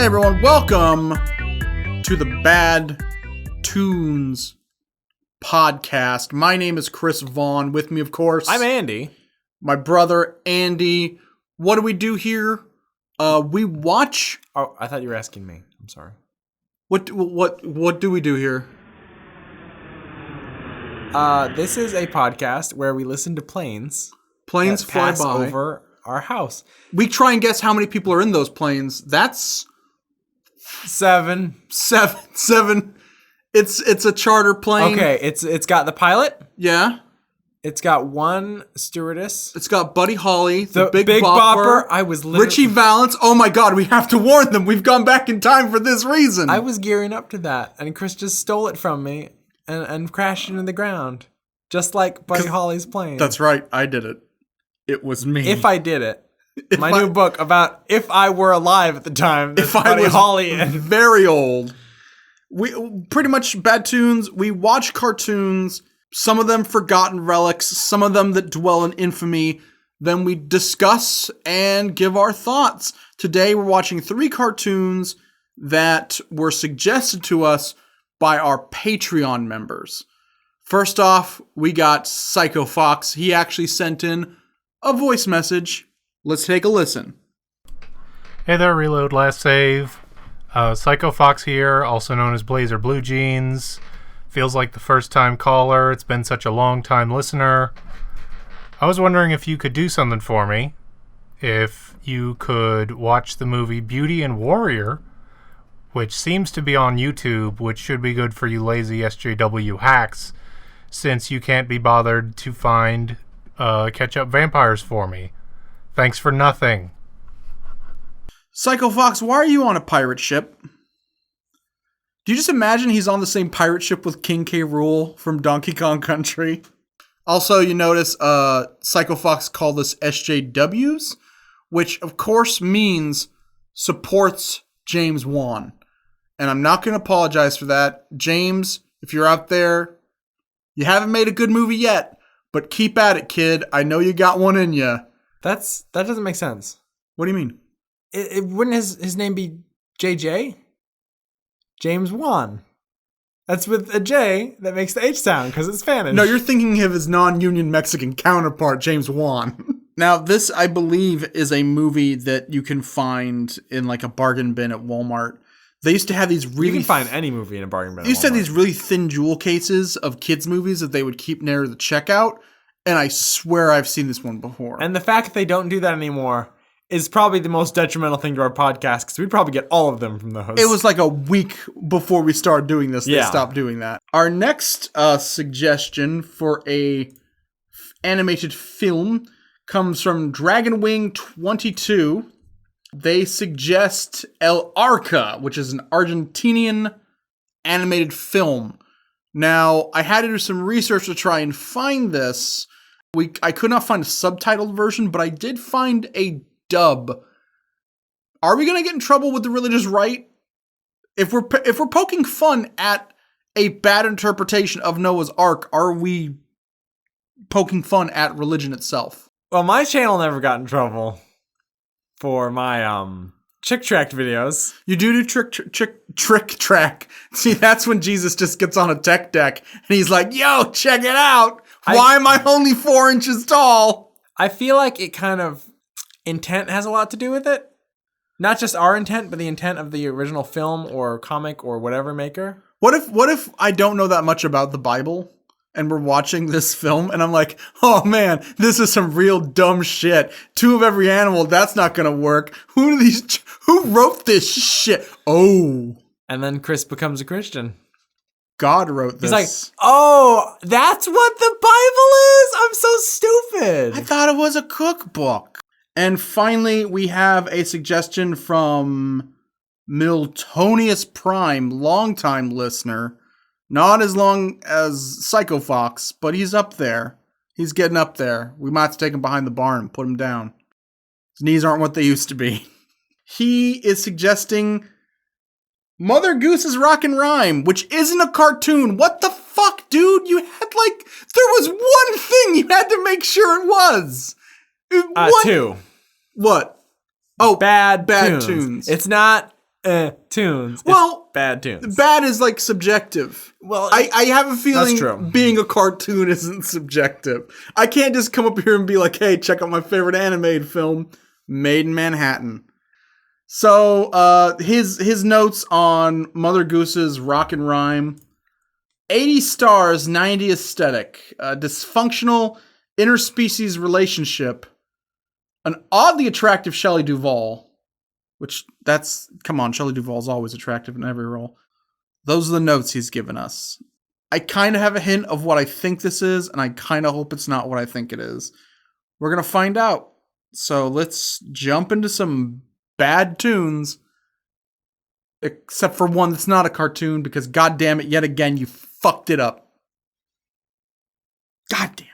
everyone, welcome to the Bad Toons podcast. My name is Chris Vaughn. With me, of course, I'm Andy. My brother, Andy. What do we do here? We watch... Oh, I thought you were asking me. I'm sorry. What do we do here? This is a podcast where we listen to planes. Planes fly pass by over our house. We try and guess how many people are in those planes. That's... Seven. It's a charter plane. Okay, it's got the pilot. Yeah. It's got one stewardess. It's got Buddy Holly, the Big Bopper. I was literally... Richie Valens. Oh my God, we have to warn them. We've gone back in time for this reason. I was gearing up to that, and Chris just stole it from me and crashed into the ground, just like Buddy Holly's plane. That's right. I did it. It was me. If I did it. New book about if I were alive at the time. If Buddy I was Holly and very old. We pretty much Bad Toons. We watch cartoons. Some of them forgotten relics. Some of them that dwell in infamy. Then we discuss and give our thoughts. Today we're watching 3 cartoons that were suggested to us by our Patreon members. First off, we got Psycho Fox. He actually sent in a voice message. Let's take a listen. Hey there, Reload Last Save. Psycho Fox here, also known as Blazer Blue Jeans. Feels like the first time caller. It's been such a long time listener. I was wondering if you could do something for me. If you could watch the movie Beauty and Warrior, which seems to be on YouTube, which should be good for you lazy SJW hacks, since you can't be bothered to find catch-up vampires for me. Thanks for nothing. Psycho Fox, why are you on a pirate ship? Do you just imagine he's on the same pirate ship with King K. Rool from Donkey Kong Country? Also, you notice Psycho Fox called us SJWs, which of course means supports James Wan. And I'm not going to apologize for that. James, if you're out there, you haven't made a good movie yet, but keep at it, kid. I know you got one in you. That doesn't make sense. What do you mean? It wouldn't his name be JJ? James Wan. That's with a J that makes the H sound because it's Spanish. No, you're thinking of his non-union Mexican counterpart, James Wan. Now, this, I believe, is a movie that you can find in like a bargain bin at Walmart. They used to have these really... You can find any movie in a bargain bin They used to have these really thin jewel cases of kids' movies that they would keep near the checkout. And I swear I've seen this one before. And the fact that they don't do that anymore is probably the most detrimental thing to our podcast because we'd probably get all of them from those. It was like a week before we started doing this. They stopped doing that. Our next suggestion for a animated film comes from Dragonwing22. They suggest El Arca, which is an Argentinian animated film. Now, I had to do some research to try and find this. I could not find a subtitled version, but I did find a dub. Are we going to get in trouble with the religious right? If we're poking fun at a bad interpretation of Noah's Ark, are we poking fun at religion itself? Well, my channel never got in trouble for my Chick Track videos. You do trick track. See, that's when Jesus just gets on a tech deck and he's like, yo, check it out. Why am I only 4 inches tall? I feel like it kind of intent has a lot to do with it. Not just our intent, but the intent of the original film or comic or whatever maker. What if I don't know that much about the Bible and we're watching this film and I'm like, oh man, this is some real dumb shit. 2 of every animal, that's not gonna work. Who wrote this shit? Oh. And then Chris becomes a Christian. God wrote this. He's like, oh, that's what the Bible is? I'm so stupid. I thought it was a cookbook. And finally, we have a suggestion from Miltonius Prime, longtime listener. Not as long as Psycho Fox, but he's up there. He's getting up there. We might have to take him behind the barn and put him down. His knees aren't what they used to be. He is suggesting Mother Goose's Rockin' Rhyme, which isn't a cartoon. What the fuck, dude? You had there was one thing you had to make sure it was. What? 2. What? Oh, Bad Tunes. Tunes. It's not Toons. Well, it's bad Toons. Bad is like subjective. Well, I have a feeling that's true. being a cartoon isn't subjective. I can't just come up here and be like, hey, check out my favorite animated film, Made in Manhattan. So his notes on Mother Goose's Rock and Rhyme: 80 stars, 90 aesthetic, dysfunctional interspecies relationship, an oddly attractive Shelley Duvall. Come on, Shelley Duvall's always attractive in every role. Those are the notes he's given us. I kind of have a hint of what I think this is, and I kind of hope it's not what I think it is. We're going to find out. So let's jump into some bad tunes. Except for one that's not a cartoon, because goddamn it, yet again, you fucked it up. Goddamn.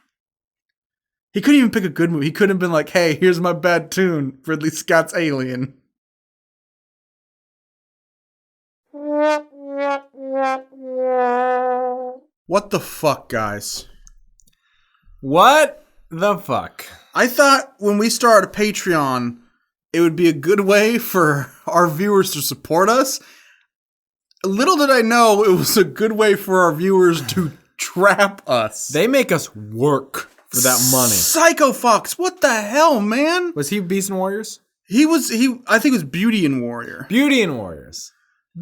He couldn't even pick a good movie. He couldn't have been like, hey, here's my bad tune, Ridley Scott's Alien. What the fuck, guys? What the fuck? I thought when we started a Patreon, it would be a good way for our viewers to support us. Little did I know it was a good way for our viewers to trap us. They make us work for that money. Psycho Fox, what the hell, man? Was he Beast and Warriors? I think it was Beauty and Warrior. Beauty and Warriors.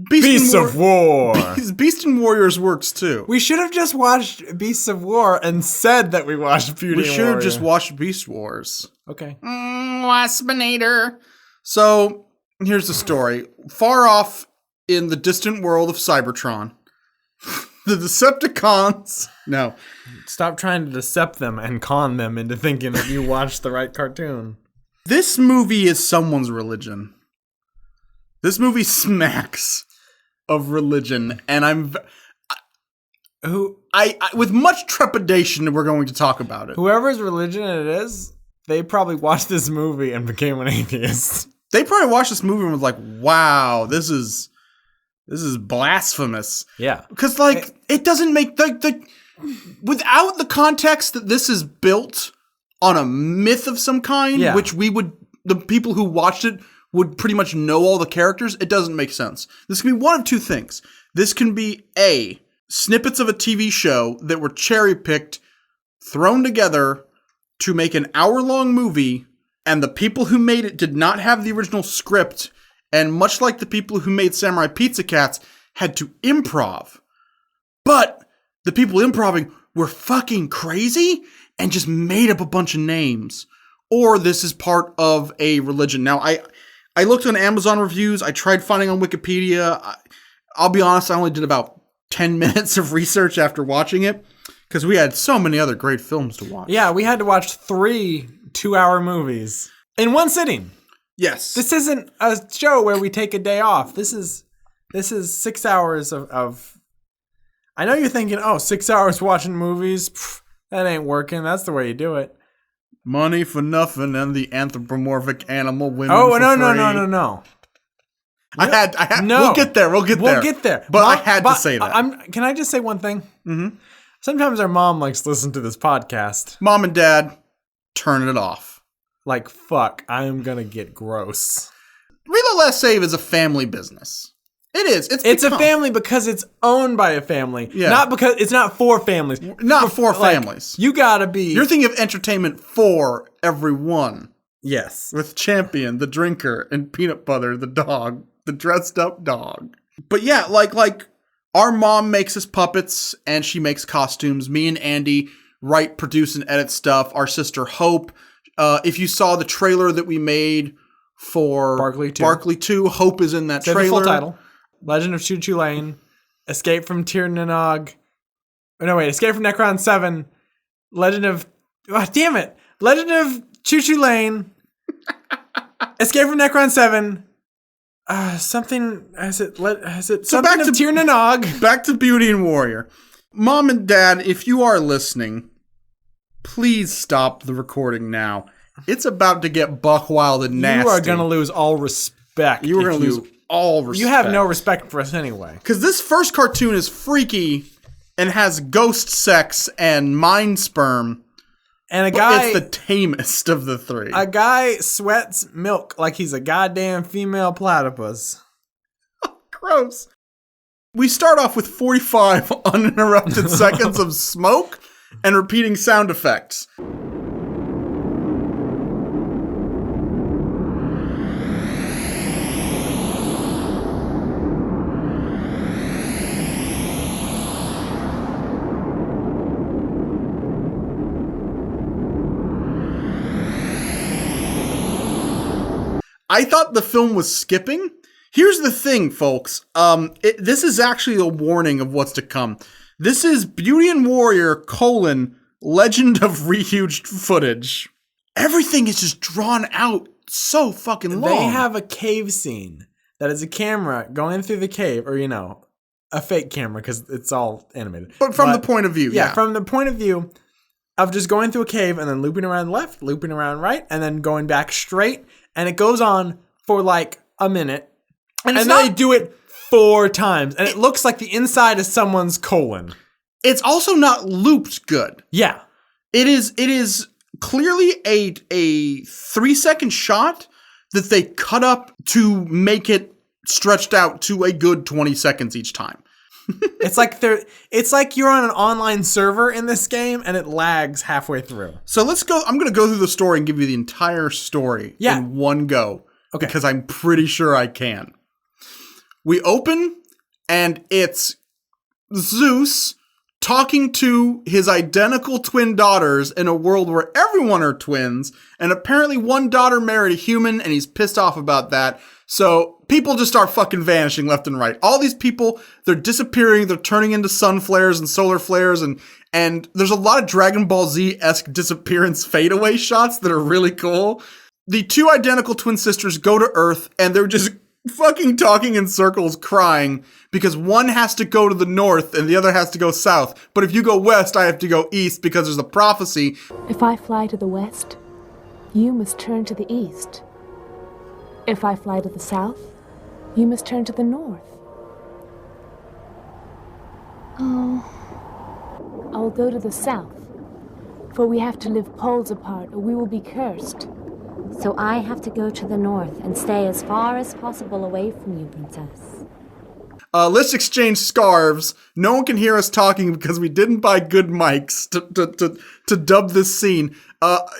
Beast of War. Beast and Warriors works too. We should have just watched Beasts of War and said that we watched Beauty and Warrior. We should have just watched Beast Wars. Okay. Waspinator. So, here's the story. Far off in the distant world of Cybertron, the Decepticons... No. Stop trying to decept them and con them into thinking that you watched the right cartoon. This movie is someone's religion. This movie smacks of religion, and I with much trepidation, we're going to talk about it. Whoever's religion it is, they probably watched this movie and became an atheist. They probably watched this movie and was like, "Wow, this is blasphemous." Yeah, because it doesn't make the without the context that this is built on a myth of some kind, which the people who watched it would pretty much know all the characters. It doesn't make sense. This can be one of two things. This can be A, snippets of a TV show that were cherry-picked, thrown together to make an hour-long movie, and the people who made it did not have the original script, and much like the people who made Samurai Pizza Cats, had to improv. But the people improvising were fucking crazy and just made up a bunch of names. Or this is part of a religion. Now, I looked on Amazon reviews. I tried finding on Wikipedia. I'll be honest, I only did about 10 minutes of research after watching it because we had so many other great films to watch. Yeah, we had to watch 3 2-hour movies in one sitting. Yes. This isn't a show where we take a day off. This is 6 hours of I know you're thinking, 6 hours watching movies. Pff, that ain't working. That's the way you do it. Money for nothing and the anthropomorphic animal women. Oh, for no. free. I had. No. We'll get there. We'll get there. But I had to say that. Can I just say one thing? Mm-hmm. Sometimes our mom likes to listen to this podcast. Mom and Dad, turn it off. Like, fuck, I am gonna get gross. Reload Last Save is a family business. It is. It's a family because it's owned by a family. Yeah. Not because it's not for families. Not for families. You gotta be. You're thinking of entertainment for everyone. Yes. With Champion, the drinker, and Peanut Butter, the dog, the dressed up dog. But yeah, like our mom makes us puppets and she makes costumes. Me and Andy write, produce, and edit stuff. Our sister Hope. If you saw the trailer that we made for Barkley 2, Hope is in that trailer. The full title. Legend of Choo Choo Lane, Escape from Tir Nanog. Oh, no, wait. Escape from Necron 7. Legend of Choo Choo Lane. Escape from Necron 7. Something. Has it something of Tir Nanog? Back to Beauty and Warrior. Mom and Dad, if you are listening, please stop the recording now. It's about to get buck wild and nasty. You are going to lose all respect. You are going to lose all respect. You have no respect for us anyway. Because this first cartoon is freaky and has ghost sex and mind sperm. And it's the tamest of the three. A guy sweats milk like he's a goddamn female platypus. Gross. We start off with 45 uninterrupted seconds of smoke and repeating sound effects. I thought the film was skipping. Here's the thing, folks. This is actually a warning of what's to come. This is Beauty and Warrior, Legend of Rehuged footage. Everything is just drawn out so fucking long. They have a cave scene that is a camera going through the cave, or, a fake camera because it's all animated. But from the point of view, yeah. From the point of view of just going through a cave and then looping around left, looping around right, and then going back straight. And it goes on for like a minute. And then they do it 4 times. And it looks like the inside is someone's colon. It's also not looped good. Yeah. It is clearly a 3-second shot that they cut up to make it stretched out to a good 20 seconds each time. It's like you're on an online server in this game and it lags halfway through. So let's go. I'm going to go through the story and give you the entire story in one go. Okay. Because I'm pretty sure I can. We open and it's Zeus talking to his identical twin daughters in a world where everyone are twins. And apparently one daughter married a human and he's pissed off about that. So people just start fucking vanishing left and right. All these people, they're disappearing. They're turning into sun flares and solar flares. And there's a lot of Dragon Ball Z-esque disappearance fadeaway shots that are really cool. The 2 identical twin sisters go to Earth and they're just fucking talking in circles, crying because one has to go to the north and the other has to go south. But if you go west, I have to go east because there's a prophecy. If I fly to the west, you must turn to the east. If I fly to the south, you must turn to the north. Oh, I'll go to the south, for we have to live poles apart or we will be cursed. So I have to go to the north and stay as far as possible away from you, princess. Let's exchange scarves. No one can hear us talking because we didn't buy good mics to dub this scene.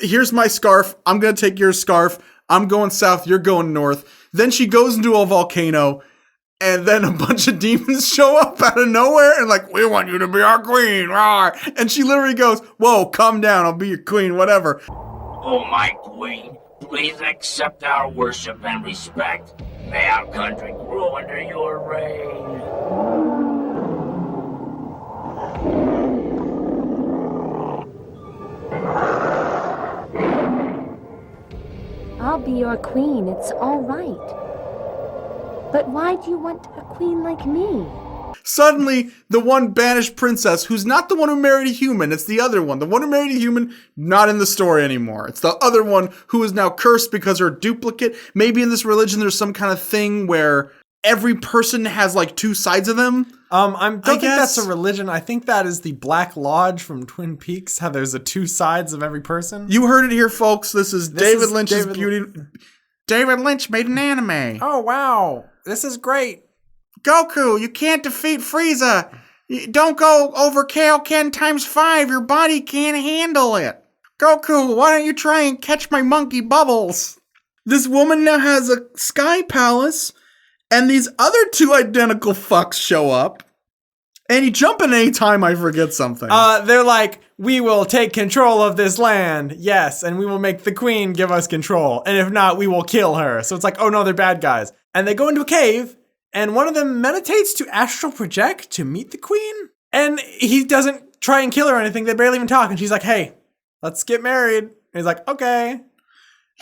Here's my scarf. I'm going to take your scarf. I'm going south, you're going north. Then she goes into a volcano, and then a bunch of demons show up out of nowhere and like, we want you to be our queen, rawr. And she literally goes, whoa, calm down, I'll be your queen, whatever. Oh, my queen, please accept our worship and respect. May our country grow under your reign. I'll be your queen, it's all right. But why do you want a queen like me? Suddenly, the one banished princess, who's not the one who married a human, it's the other one. The one who married a human, not in the story anymore. It's the other one who is now cursed because her duplicate. Maybe in this religion there's some kind of thing where every person has like 2 sides of them. I don't think that's a religion. I think that is the Black Lodge from Twin Peaks, how there's 2 sides of every person. You heard it here, folks. This is David Lynch's beauty. David Lynch made an anime. Oh, wow. This is great. Goku, you can't defeat Frieza. Don't go over Kaioken times 5. Your body can't handle it. Goku, why don't you try and catch my monkey Bubbles? This woman now has a sky palace, and these other 2 identical fucks show up. And you jump in any time I forget something. They're like, we will take control of this land. Yes, and we will make the queen give us control. And if not, we will kill her. So it's like, oh no, they're bad guys. And they go into a cave, and one of them meditates to astral project to meet the queen. And he doesn't try and kill her or anything. They barely even talk. And she's like, hey, let's get married. And he's like, okay.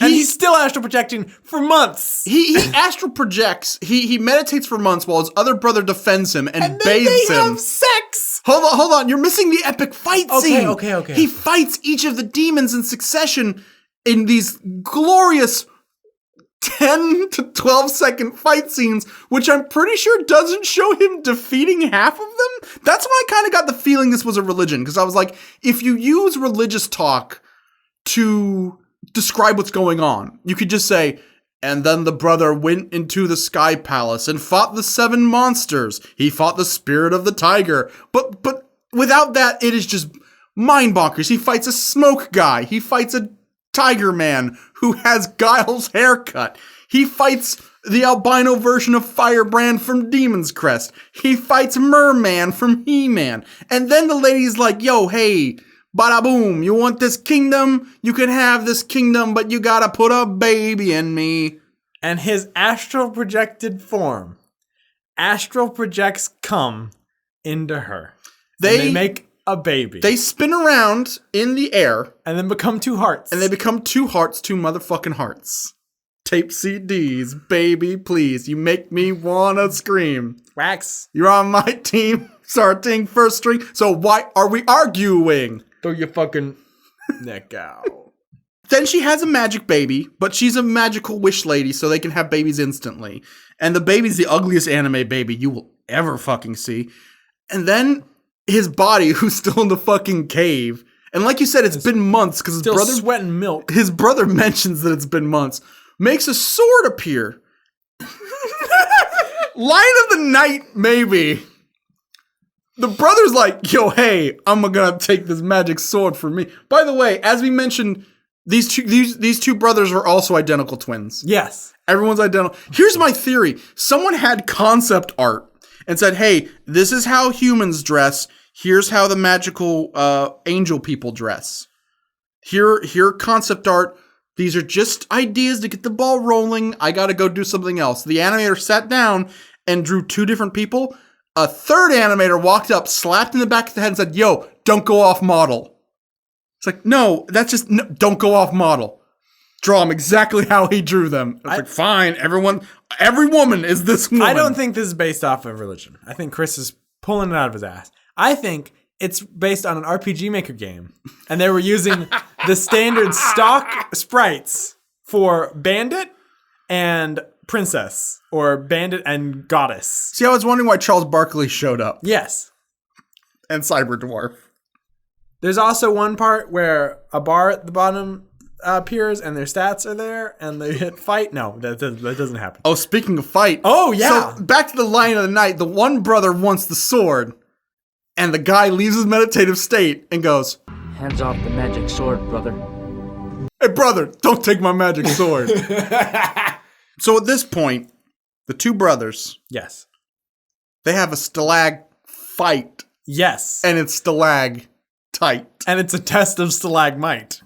And he's still astral projecting for months. He astral projects. He meditates for months while his other brother defends him and bathes him. They have sex. Hold on. You're missing the epic fight scene. Okay. He fights each of the demons in succession in these glorious 10 to 12 second fight scenes, which I'm pretty sure doesn't show him defeating half of them. That's when I kind of got the feeling this was a religion, because I was like, if you use religious talk to describe what's going on, you could just say, And then the brother went into the Sky Palace and fought the 7 monsters. He fought the spirit of the tiger. But without that, it is just mind bonkers. He fights a smoke guy. He fights a tiger man who has Giles' haircut. He fights the albino version of Firebrand from Demon's Crest. He fights Merman from He-Man. And then the lady's like, yo, hey, bada boom, you want this kingdom? You can have this kingdom, but you gotta put a baby in me. And his astral projected form astral projects cum into her. They make a baby. They spin around in the air. And then become 2 hearts. And they become 2 hearts, 2 motherfucking hearts. Tape CDs, baby, please. You make me wanna scream. Wax. You're on my team, starting first string. So why are we arguing? Throw your fucking neck out. Then she has a magic baby, but she's a magical wish lady, so they can have babies instantly. And the baby's the ugliest anime baby you will ever fucking see. And then his body, who's still in the fucking cave. And like you said, it's been months because his brother sweating milk. His brother mentions that it's been months. Makes a sword appear. Line of the night, maybe. The brother's like, yo, hey, I'm gonna take this magic sword for me. By the way, as we mentioned, these two brothers are also identical twins. Yes. Everyone's identical. Here's my theory. Someone had concept art and said, hey, this is how humans dress. Here's how the magical angel people dress. Here concept art. These are just ideas to get the ball rolling. I gotta go do something else. The animator sat down and drew 2 different people. A third animator walked up, slapped in the back of the head and said, yo, don't go off model. It's like, no, that's just, no, don't go off model. Draw them exactly how he drew them. It's like, fine, every woman is this woman. I don't think this is based off of religion. I think Chris is pulling it out of his ass. I think it's based on an RPG Maker game. And they were using the standard stock sprites for Bandit and Princess, or Bandit and Goddess. See, I was wondering why Charles Barkley showed up. Yes. And Cyber Dwarf. There's also one part where a bar at the bottom appears and their stats are there and they hit fight. No, that doesn't happen. Oh, speaking of fight. Oh, yeah. So back to the line of the night. The one brother wants the sword and the guy leaves his meditative state and goes, hands off the magic sword, brother. Hey, brother, don't take my magic sword. So at this point, the 2 brothers. Yes. They have a stalag fight. Yes. And it's stalag tight. And it's a test of stalagmite.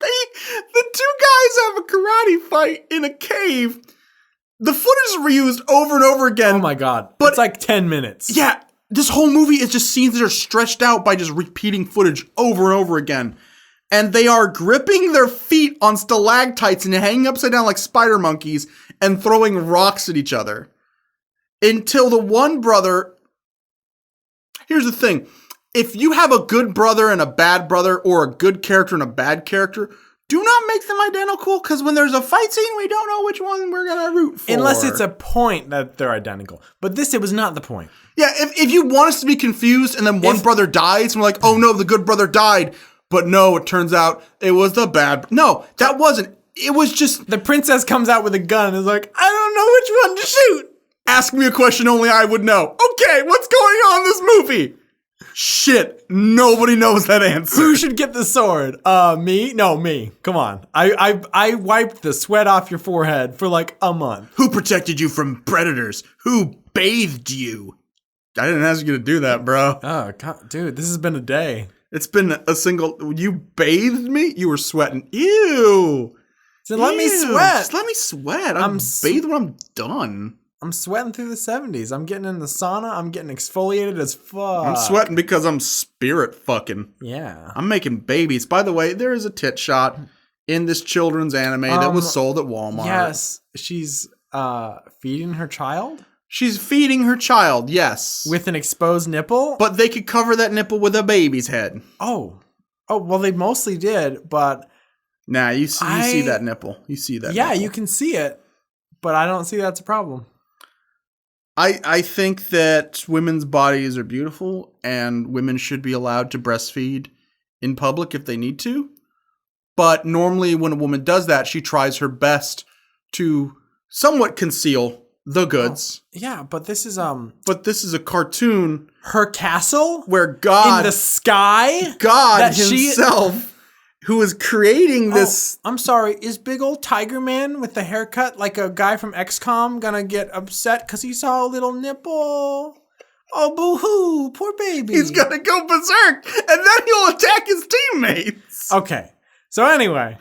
The 2 guys have a karate fight in a cave. The footage is reused over and over again. Oh my god. But it's like 10 minutes. Yeah. This whole movie is just scenes that are stretched out by just repeating footage over and over again. And they are gripping their feet on stalactites and hanging upside down like spider monkeys and throwing rocks at each other. Until the one brother... Here's the thing. If you have a good brother and a bad brother, or a good character and a bad character, do not make them identical, because when there's a fight scene, we don't know which one we're going to root for. Unless it's a point that they're identical. But it was not the point. Yeah, if you want us to be confused and then one brother dies, and we're like, oh no, the good brother died. But no, it turns out it was the bad. No, that wasn't. It was just. The princess comes out with a gun and is like, I don't know which one to shoot. Ask me a question only I would know. Okay, what's going on in this movie? Shit, nobody knows that answer. Who should get the sword? Me? No, me. Come on. I wiped the sweat off your forehead for like a month. Who protected you from predators? Who bathed you? I didn't ask you to do that, bro. Oh, God, dude, this has been a day. It's been a single... You bathed me? You were sweating. Ew. So let me sweat. Just let me sweat. I'm bathed when I'm done. I'm sweating through the 70s. I'm getting in the sauna. I'm getting exfoliated as fuck. I'm sweating because I'm spirit fucking. Yeah. I'm making babies. By the way, there is a tit shot in this children's anime that was sold at Walmart. Yes. She's feeding her child? She's feeding her child, yes. With an exposed nipple? But they could cover that nipple with a baby's head. Oh, well, they mostly did, but... Nah, you see that nipple. You see that Yeah, nipple. you can see it, but I don't see that's a problem. I think that women's bodies are beautiful, and women should be allowed to breastfeed in public if they need to. But normally when a woman does that, she tries her best to somewhat conceal the goods. Yeah, but this is But this is a cartoon her castle where God in the sky. God himself who is creating this. I'm sorry. Is big old Tiger Man with the haircut like a guy from XCOM gonna get upset because he saw a little nipple? Oh, boo-hoo, poor baby. He's gonna go berserk, and then he'll attack his teammates. Okay. So anyway,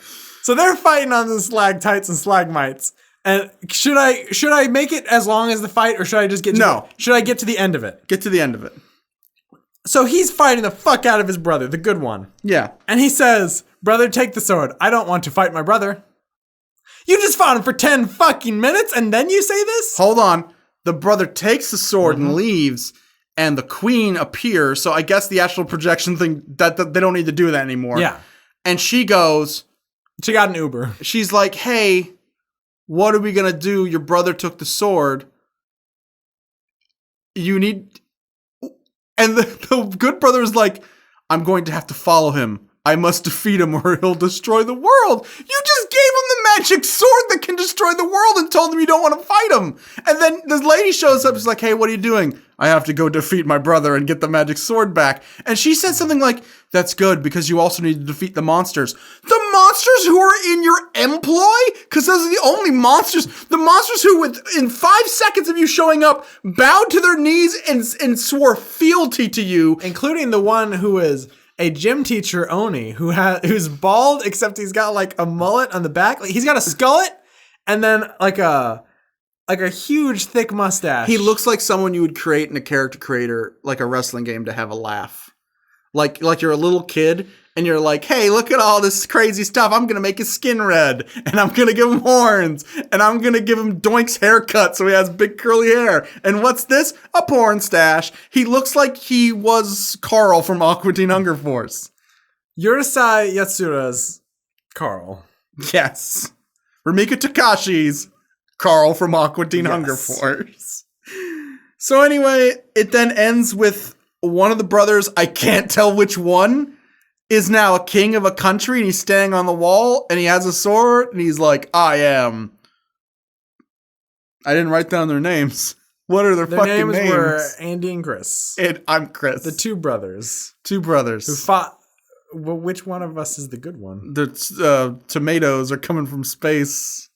they're fighting on the stalactites and stalagmites. And should I make it as long as the fight, or should I just get to should I get to the end of it? Get to the end of it. So he's fighting the fuck out of his brother, the good one. Yeah. And he says, "Brother, take the sword. I don't want to fight my brother." You just fought him for 10 fucking minutes, and then you say this? Hold on. The brother takes the sword and leaves, and the queen appears. So I guess the astral projection thing, that they don't need to do that anymore. Yeah. And she goes... She got an Uber. She's like, hey, what are we going to do? Your brother took the sword. You need... And the good brother is like, I'm going to have to follow him. I must defeat him or he'll destroy the world. You just gave him the magic sword that can destroy the world and told him you don't want to fight him. And then this lady shows up. She's like, hey, what are you doing? I have to go defeat my brother and get the magic sword back. And she said something like, that's good because you also need to defeat the monsters. The monsters who are in your employ? Because those are the only monsters. The monsters who, in 5 seconds of you showing up, bowed to their knees and swore fealty to you. Including the one who is... a gym teacher, Oni, who's bald, except he's got like a mullet on the back. Like, he's got a skullet and then like a huge thick mustache. He looks like someone you would create in a character creator, like a wrestling game, to have a laugh. Like you're a little kid and you're like, hey, look at all this crazy stuff. I'm going to make his skin red and I'm going to give him horns and I'm going to give him Doink's haircut so he has big curly hair. And what's this? A porn stash. He looks like he was Carl from Aqua Teen Hunger Force. Urusei Yatsura's Carl. Yes. Rumiko Takashi's Carl from Aqua Teen Hunger Force. So anyway, it then ends with one of the brothers, I can't tell which one, is now a king of a country and he's standing on the wall and he has a sword and he's like, I didn't write down their names. What are their fucking names? Their names were Andy and Chris. And I'm Chris. The two brothers. Two brothers. Who fought. Well, which one of us is the good one? The tomatoes are coming from space.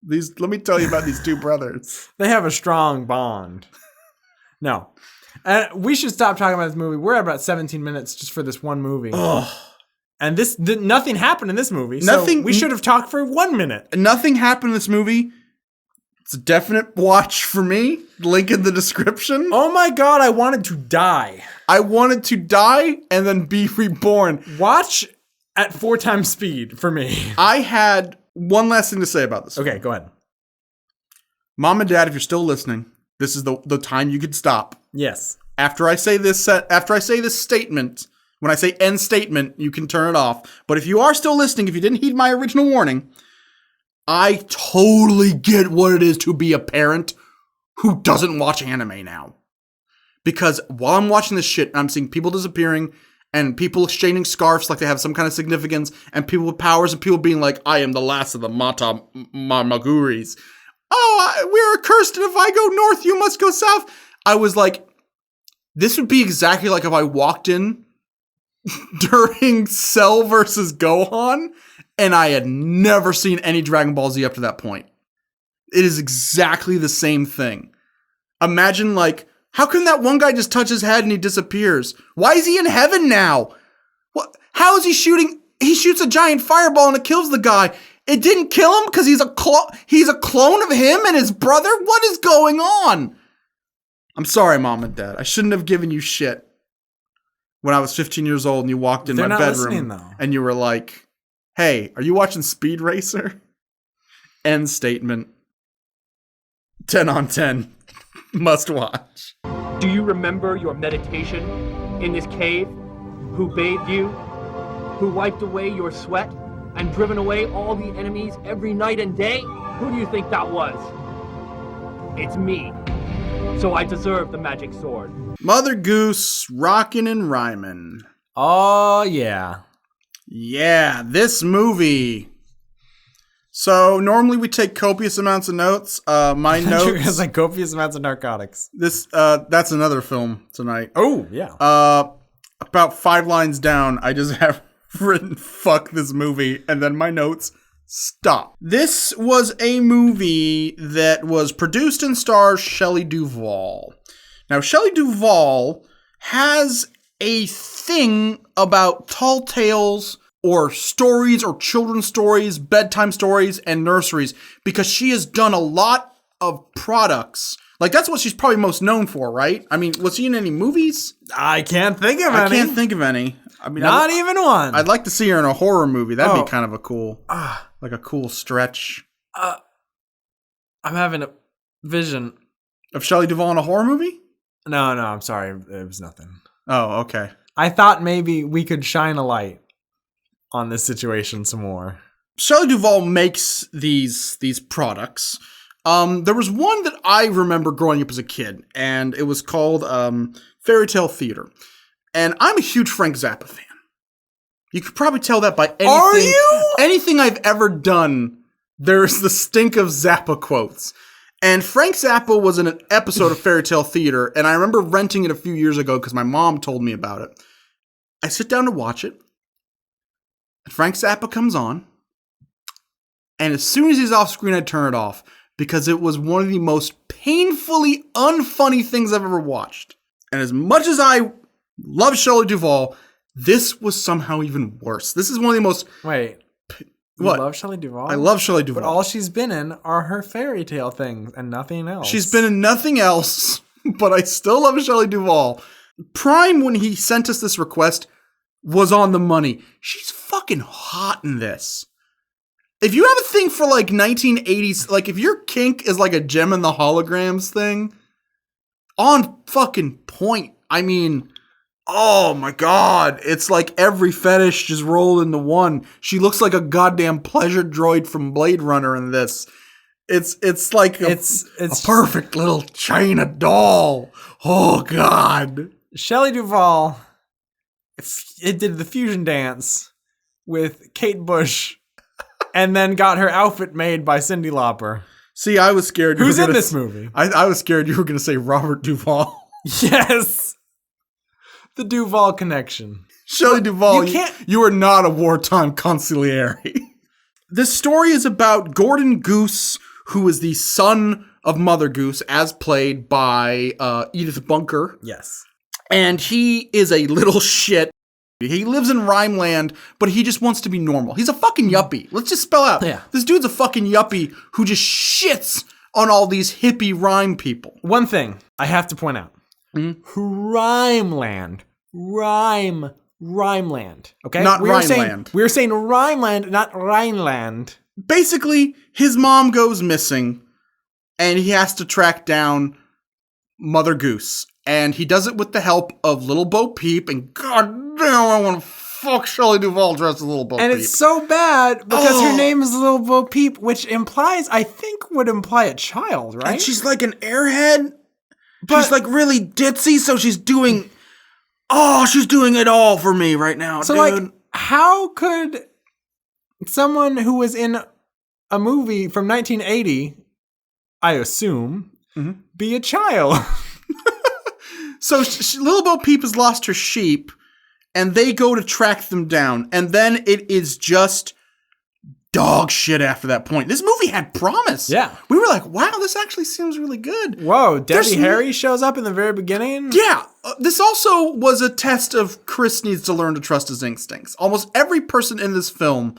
Let me tell you about these two brothers. They have a strong bond. No. We should stop talking about this movie. We're at about 17 minutes just for this one movie. Ugh. And nothing happened in this movie. Nothing. So we should have talked for 1 minute. Nothing happened in this movie. It's a definite watch for me. Link in the description. Oh my god, I wanted to die. I wanted to die and then be reborn. Watch at 4 times speed for me. I had one last thing to say about this. Okay, go ahead. Mom and Dad, if you're still listening, this is the time you could stop. Yes. After I say this statement, when I say end statement, you can turn it off. But if you are still listening, if you didn't heed my original warning, I totally get what it is to be a parent who doesn't watch anime now. Because while I'm watching this shit, I'm seeing people disappearing and people exchanging scarves like they have some kind of significance and people with powers and people being like, I am the last of the Mata Maguris. Oh, we're cursed, and if I go north, you must go south. I was like, this would be exactly like if I walked in during Cell versus Gohan, and I had never seen any Dragon Ball Z up to that point. It is exactly the same thing. Imagine, like, how can that one guy just touch his head and he disappears? Why is he in heaven now? What? How is he shooting? He shoots a giant fireball and it kills the guy. It didn't kill him because he's a clone of him and his brother? What is going on? I'm sorry, Mom and Dad. I shouldn't have given you shit when I was 15 years old and you walked in my bedroom and you were like, hey, are you watching Speed Racer? End statement. 10 on 10. Must watch. Do you remember your meditation in this cave? Who bathed you? Who wiped away your sweat and driven away all the enemies every night and day? Who do you think that was? It's me. So I deserve the magic sword. Mother Goose, rockin' and rhymin'. Oh, yeah. Yeah, this movie. So normally we take copious amounts of notes. My notes has like copious amounts of narcotics. That's another film tonight. Oh yeah. About 5 lines down, I just have written "fuck this movie," and then my notes stop. This was a movie that was produced and stars Shelley Duvall. Now, Shelley Duvall has a thing about tall tales or stories or children's stories, bedtime stories, and nurseries because she has done a lot of products. Like, that's what she's probably most known for, right? I mean, was she in any movies? I can't think of any. I can't think of any. I mean, not even one. I'd like to see her in a horror movie. That'd be kind of a cool, like a cool stretch. I'm having a vision of Shelley Duvall in a horror movie. No, I'm sorry. It was nothing. Oh, okay. I thought maybe we could shine a light on this situation some more. Shelley Duvall makes these products. There was one that I remember growing up as a kid, and it was called Fairy Tale Theater. And I'm a huge Frank Zappa fan. You could probably tell that by anything. Are you? Anything I've ever done, there's the stink of Zappa quotes. And Frank Zappa was in an episode of Fairy Tale Theater, and I remember renting it a few years ago because my mom told me about it. I sit down to watch it, and Frank Zappa comes on, and as soon as he's off screen, I turn it off because it was one of the most painfully unfunny things I've ever watched. And as much as I love Shelley Duvall, this was somehow even worse. This is one of the most... Wait. What? You love Shelley Duvall? I love Shelley Duvall. But all she's been in are her fairy tale things and nothing else. She's been in nothing else, but I still love Shelley Duvall. Prime, when he sent us this request, was on the money. She's fucking hot in this. If you have a thing for like 1980s, like if your kink is like a Gem and the Holograms thing, on fucking point. I mean... Oh my god, it's like every fetish just rolled into one. She looks like a goddamn pleasure droid from Blade Runner in this. It's like a perfect little China doll. Oh god. Shelley Duvall it did the fusion dance with Kate Bush and then got her outfit made by Cyndi Lauper. See, I was scared. Who's in this movie? I was scared you were going to say Robert Duvall. Yes. The Duvall connection. Shelley Duvall, you are not a wartime consigliere. This story is about Gordon Goose, who is the son of Mother Goose, as played by Edith Bunker. Yes. And he is a little shit. He lives in Rhymeland, but he just wants to be normal. He's a fucking yuppie. Let's just spell out. Yeah. This dude's a fucking yuppie who just shits on all these hippie rhyme people. One thing I have to point out. Rhymeland. Rhymeland. Okay? Not Rhineland. We're saying Rhymeland, not Rhineland. Basically, his mom goes missing, and he has to track down Mother Goose. And he does it with the help of Little Bo Peep, and god damn, I want to fuck Shelley Duvall dressed as Little Bo Peep. And it's so bad because her name is Little Bo Peep, which would imply a child, right? And she's like an airhead. She's like really ditzy, so she's doing it all for me right now, so, dude. like, how could someone who was in a movie from 1980, I assume, be a child? So Little Bo Peep has lost her sheep, and they go to track them down, and then it is just dog shit after that point. This movie had promise. Yeah. We were like, wow, this actually seems really good. Whoa, Debbie Harry shows up in the very beginning? Yeah. This also was a test of Chris needs to learn to trust his instincts. Almost every person in this film,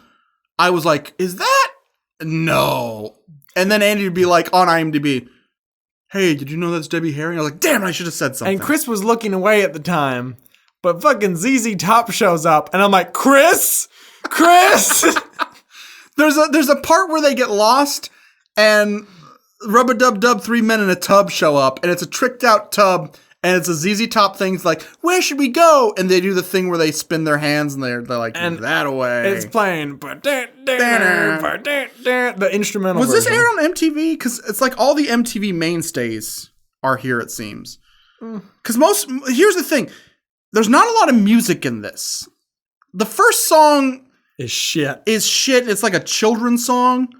I was like, is that? No. And then Andy would be like, on IMDb, hey, did you know that's Debbie Harry? I was like, damn it, I should have said something. And Chris was looking away at the time, but fucking ZZ Top shows up, and I'm like, Chris! There's a part where they get lost, and Rub-a-Dub-Dub 3 men in a tub show up, and it's a tricked out tub, and it's a ZZ Top thing. It's like, where should we go? And they do the thing where they spin their hands, and they're like, and that away. It's playing the instrumental Was version. this aired on MTV? Because it's like all the MTV mainstays are here, it seems. Because here's the thing. There's not a lot of music in this. The first song is shit. It's like a children's song.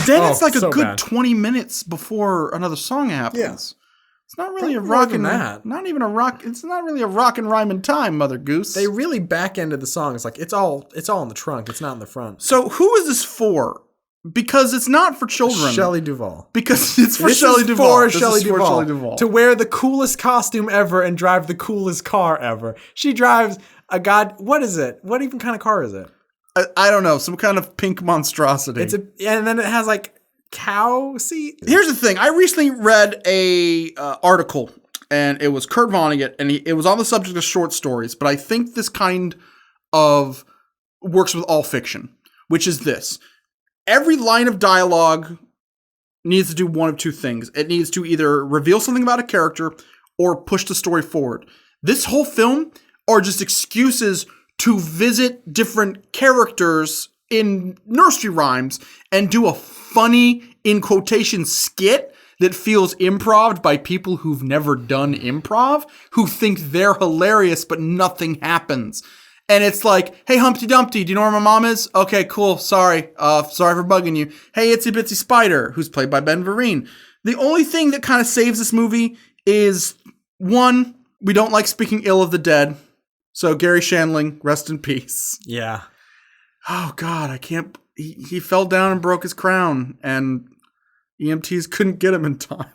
Then it's like a so good bad. 20 minutes before another song happens. Yeah. It's not really Probably a more rock than and that. not even a rock. It's not really a rock and rhyme in time, Mother Goose. They really back ended the song. It's like it's all in the trunk. It's not in the front. So who is this for? Because it's not for children. Shelley Duvall. Because it's for This Shelley is Duvall. for This Shelley is for Duvall. Shelley Duvall. To wear the coolest costume ever and drive the coolest car ever. She drives what is it? What even kind of car is it? I don't know, some kind of pink monstrosity. And then it has like cow seat. Here's the thing. I recently read a article, and it was Kurt Vonnegut, and it was on the subject of short stories, but I think this kind of works with all fiction, which is this. Every line of dialogue needs to do one of two things. It needs to either reveal something about a character or push the story forward. This whole film are just excuses to visit different characters in nursery rhymes and do a funny, in quotation, skit that feels improv by people who've never done improv, who think they're hilarious, but nothing happens. And it's like, hey, Humpty Dumpty, do you know where my mom is? Okay, cool. Sorry. Sorry for bugging you. Hey, Itsy Bitsy Spider, who's played by Ben Vereen. The only thing that kind of saves this movie is, one, we don't like speaking ill of the dead. So Gary Shandling, rest in peace. Yeah. Oh, God, I can't... He fell down and broke his crown, and EMTs couldn't get him in time.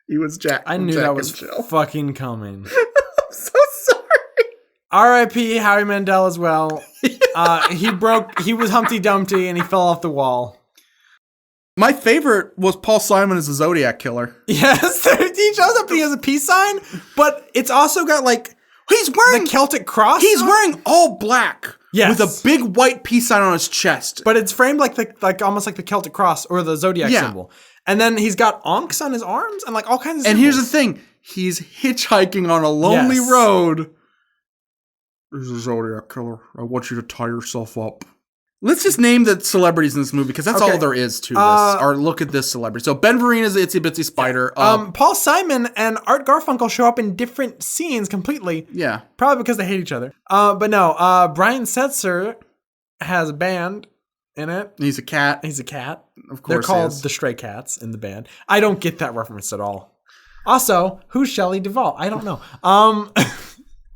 He was Jack. I from knew Jack that and was Jill. fucking coming. I'm so sorry. R.I.P. Howie Mandel as well. He was Humpty Dumpty and he fell off the wall. My favorite was Paul Simon as the Zodiac Killer. Yes, he shows up. He has a peace sign, but it's also got like He's wearing the Celtic cross. He's wearing all black. Yes. With a big white peace sign on his chest. But it's framed like almost like the Celtic cross or the Zodiac symbol. And then he's got onks on his arms and like all kinds of And symbols. here's the thing. He's hitchhiking on a lonely road. There's a Zodiac Killer. I want you to tie yourself up. Let's just name the celebrities in this movie because that's all there is to this. Or look at this celebrity. So Ben Vereen is the Itsy Bitsy Spider. Paul Simon and Art Garfunkel show up in different scenes completely. Yeah. Probably because they hate each other. But no, Brian Setzer has a band in it. He's a cat. He's a cat. Of course They're called he is. the Stray Cats in the band. I don't get that reference at all. Also, who's Shelley Duvall? I don't know.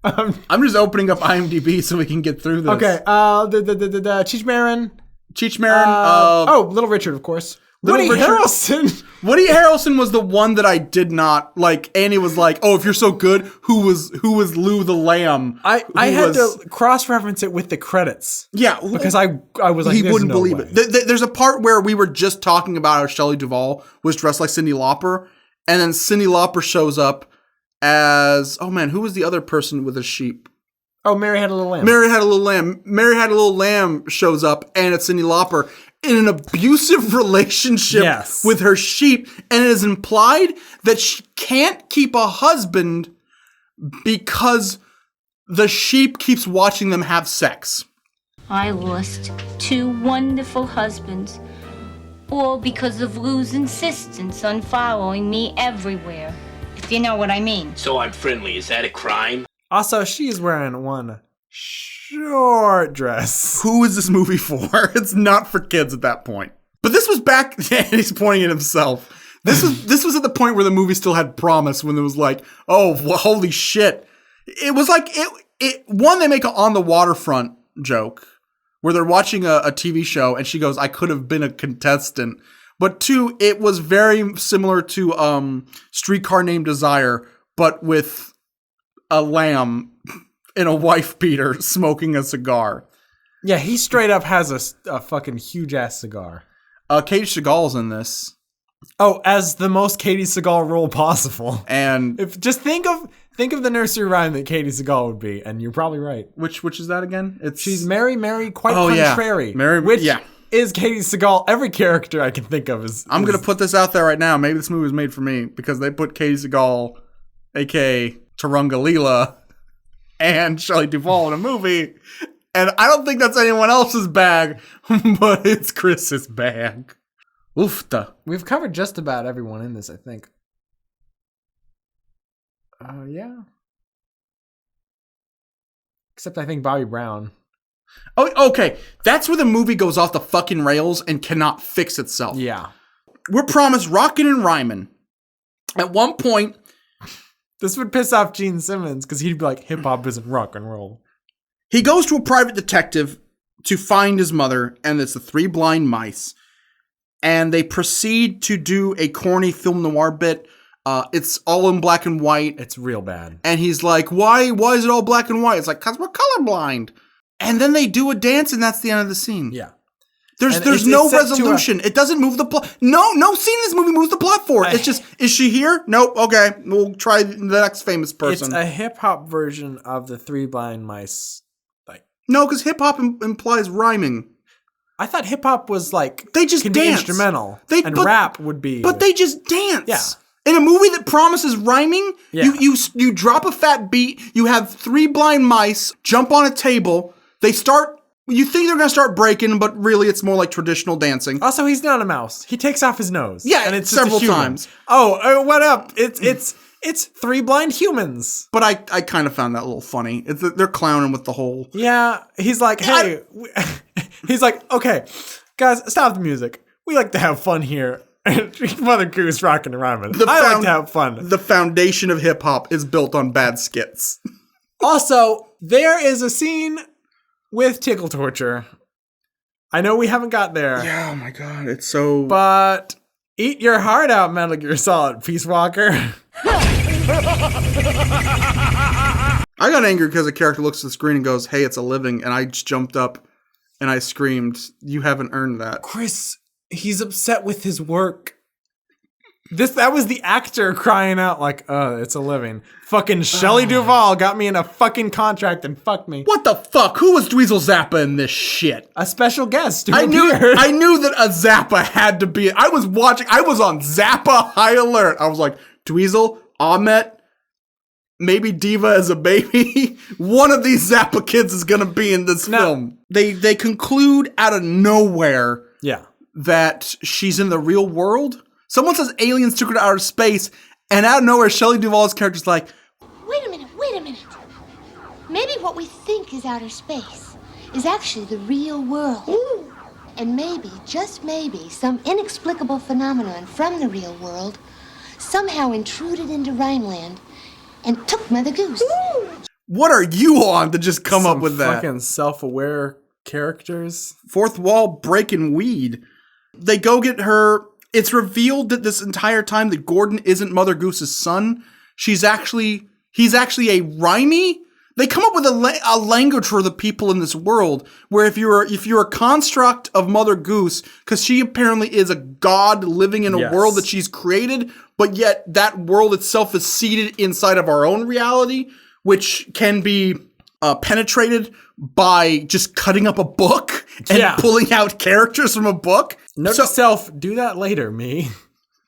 I'm just opening up IMDb so we can get through this. Okay. The Cheech Marin. Cheech Marin. Little Richard, of course. Little Woody Richard. Harrelson. Woody Harrelson was the one that I did not like. Annie was like, "Oh, if you're so good, who was Lou the Lamb?" I had to cross-reference it with the credits. Yeah, because I was like, he there's wouldn't no believe way. it. There's a part where we were just talking about how Shelley Duvall was dressed like Cyndi Lauper, and then Cyndi Lauper shows up as who was the other person with a sheep? Oh, Mary Had a Little Lamb. Mary Had a Little Lamb. Mary Had a Little Lamb shows up, and it's Cyndi Lauper in an abusive relationship with her sheep, and it is implied that she can't keep a husband because the sheep keeps watching them have sex. I lost 2 wonderful husbands, all because of Lou's insistence on following me everywhere, if you know what I mean. So I'm friendly. Is that a crime? Also, she's wearing one short dress. Who is this movie for? It's not for kids at that point. But this was back, and he's pointing at himself. This was at the point where the movie still had promise, when it was like, oh, well, holy shit. It was like, one, they make an On the Waterfront joke, where they're watching a TV show, and she goes, I could have been a contestant. But 2, it was very similar to Streetcar Named Desire, but with a lamb in a wife beater smoking a cigar. Yeah, he straight up has a fucking huge ass cigar. Katie Seagal's in this. Oh, as the most Katie Seagal role possible. And if just think of the nursery rhyme that Katie Seagal would be, and you're probably right. Which is that again? She's Mary, quite contrary. Yeah. Mary, which is Katie Seagal. Every character I can think of is. I'm gonna put this out there right now. Maybe this movie was made for me because they put Katie Seagal, aka Turunga Leela, and Shelley Duvall in a movie, and I don't think that's anyone else's bag, but it's Chris's bag. Oofta. We've covered just about everyone in this, I think. Yeah. Except I think Bobby Brown. Oh, okay. That's where the movie goes off the fucking rails and cannot fix itself. Yeah. We're promised Rockin' and Rhymin'. At one point... This would piss off Gene Simmons, because he'd be like, hip-hop isn't rock and roll. He goes to a private detective to find his mother, and it's the three blind mice. And they proceed to do a corny film noir bit. It's all in black and white. It's real bad. And he's like, why is it all black and white? It's like, because we're colorblind. And then they do a dance, and that's the end of the scene. Yeah. There's no resolution. It doesn't move the plot. No scene in this movie moves the plot forward. It's just, is she here? Nope. Okay. We'll try the next famous person. It's a hip-hop version of the Three Blind Mice. No, because hip-hop implies rhyming. I thought hip-hop was like... They just dance. Instrumental. And rap would be... But they just dance. Yeah. In a movie that promises rhyming, you drop a fat beat, you have three blind mice jump on a table, they start... You think they're going to start breaking, but really it's more like traditional dancing. Also, he's not a mouse. He takes off his nose. Yeah, and it's several times. Oh, what up? It's three blind humans. But I kind of found that a little funny. They're clowning with the whole... Yeah, he's like, hey... He's like, okay, guys, stop the music. We like to have fun here. Mother Goose rocking and rhyming. I like to have fun. The foundation of hip-hop is built on bad skits. Also, there is a scene... with tickle torture. I know we haven't got there. Yeah, oh my god, it's so... But eat your heart out, Metal Gear Solid, Peace Walker. I got angry because a character looks at the screen and goes, hey, it's a living, and I just jumped up and I screamed, you haven't earned that. Chris, he's upset with his work. That was the actor crying out like, it's a living. Fucking Shelley Duvall got me in a fucking contract and fucked me. What the fuck? Who was Dweezil Zappa in this shit? A special guest. I knew that a Zappa had to be. I was on Zappa high alert. I was like, Dweezil, Ahmet, maybe Diva as a baby. One of these Zappa kids is gonna be in this film. They conclude out of nowhere that she's in the real world. Someone says aliens took her to outer space, and out of nowhere, Shelley Duvall's character's like, Wait a minute. Maybe what we think is outer space is actually the real world. Ooh. And maybe, just maybe, some inexplicable phenomenon from the real world somehow intruded into Rhymeland and took Mother Goose. Ooh. What are you on to just come up with that? Fucking self-aware characters. Fourth wall breaking weed. They go get her... It's revealed that this entire time that Gordon isn't Mother Goose's son. He's actually a rhymey. They come up with a language for the people in this world where if you're a construct of Mother Goose, because she apparently is a god living in a world that she's created, but yet that world itself is seated inside of our own reality, which can be penetrated by just cutting up a book and pulling out characters from a book. Note to self, do that later, me.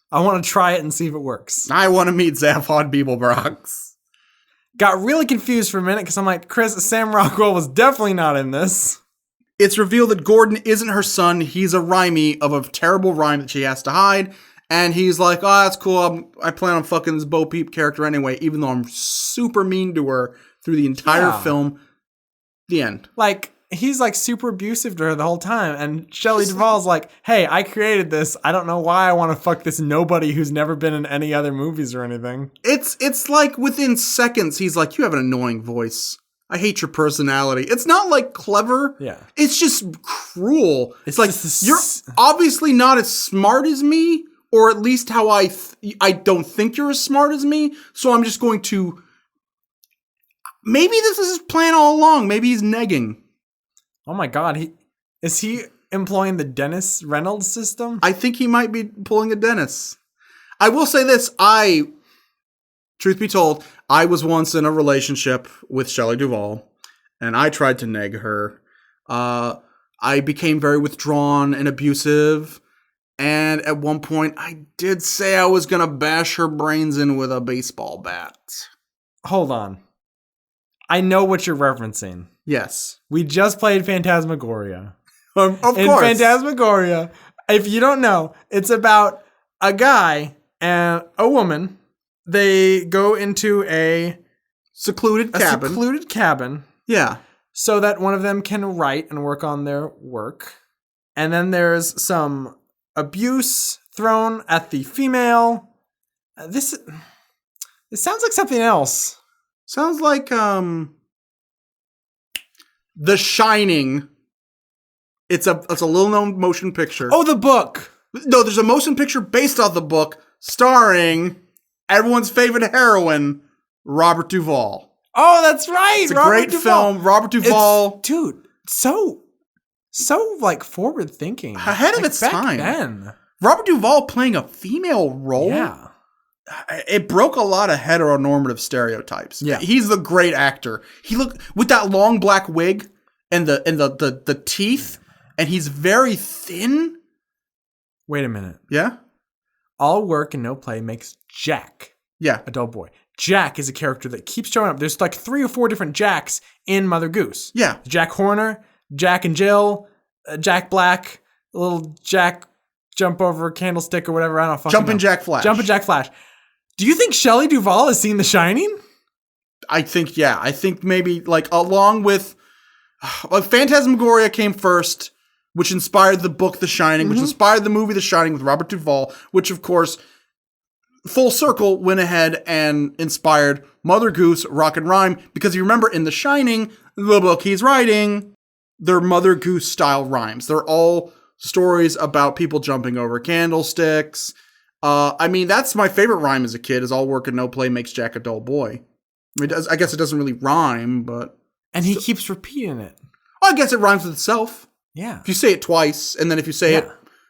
I want to try it and see if it works. I want to meet Zaphod Beeblebrox. Got really confused for a minute because I'm like, Chris, Sam Rockwell was definitely not in this. It's revealed that Gordon isn't her son. He's a rhymey of a terrible rhyme that she has to hide. And he's like, oh, that's cool. I plan on fucking this Bo Peep character anyway, even though I'm super mean to her through the entire film. The end. Like, he's like super abusive to her the whole time. And Shelley Duvall's like, hey, I created this. I don't know why I want to fuck this nobody who's never been in any other movies or anything. It's like within seconds, he's like, you have an annoying voice. I hate your personality. It's not like clever. Yeah. It's just cruel. It's like, you're obviously not as smart as me, or at least how I don't think you're as smart as me. So I'm just going to... Maybe this is his plan all along. Maybe he's negging. Oh my god, is he employing the Dennis Reynolds system? I think he might be pulling a Dennis. I will say this, truth be told, I was once in a relationship with Shelley Duvall, and I tried to neg her. I became very withdrawn and abusive, and at one point I did say I was gonna bash her brains in with a baseball bat. Hold on. I know what you're referencing. Yes. We just played Phantasmagoria. Of course. In Phantasmagoria, if you don't know, it's about a guy and a woman. They go into a secluded cabin. Yeah. So that one of them can write and work on their work. And then there's some abuse thrown at the female. This sounds like something else. Sounds like The Shining. It's a little known motion picture. Oh, the book. No, there's a motion picture based off the book starring everyone's favorite heroine, Robert Duvall. Oh, that's right. It's a great film. Robert Duvall. Dude, so like forward thinking. Ahead of its time. Then. Robert Duvall playing a female role. Yeah. It broke a lot of heteronormative stereotypes. Yeah. He's the great actor. He looked with that long black wig and the teeth, and he's very thin. Wait a minute. Yeah? All work and no play makes Jack a dull boy. Jack is a character that keeps showing up. There's like 3 or 4 different Jacks in Mother Goose. Yeah. Jack Horner, Jack and Jill, Jack Black, little Jack jump over candlestick or whatever. I don't fucking know. Jack Flash. Jumpin' Jack Flash. Do you think Shelley Duvall has seen The Shining? I think, yeah. I think maybe like along with Phantasmagoria came first, which inspired the book The Shining, which inspired the movie The Shining with Robert Duvall, which of course, full circle, went ahead and inspired Mother Goose, Rock and Rhyme, because you remember in The Shining, the book he's writing, they're Mother Goose style rhymes. They're all stories about people jumping over candlesticks. I mean, that's my favorite rhyme as a kid, is all work and no play makes Jack a dull boy. I mean, I guess it doesn't really rhyme, but... And he keeps repeating it. I guess it rhymes with itself. Yeah. If you say it twice, and then if you say it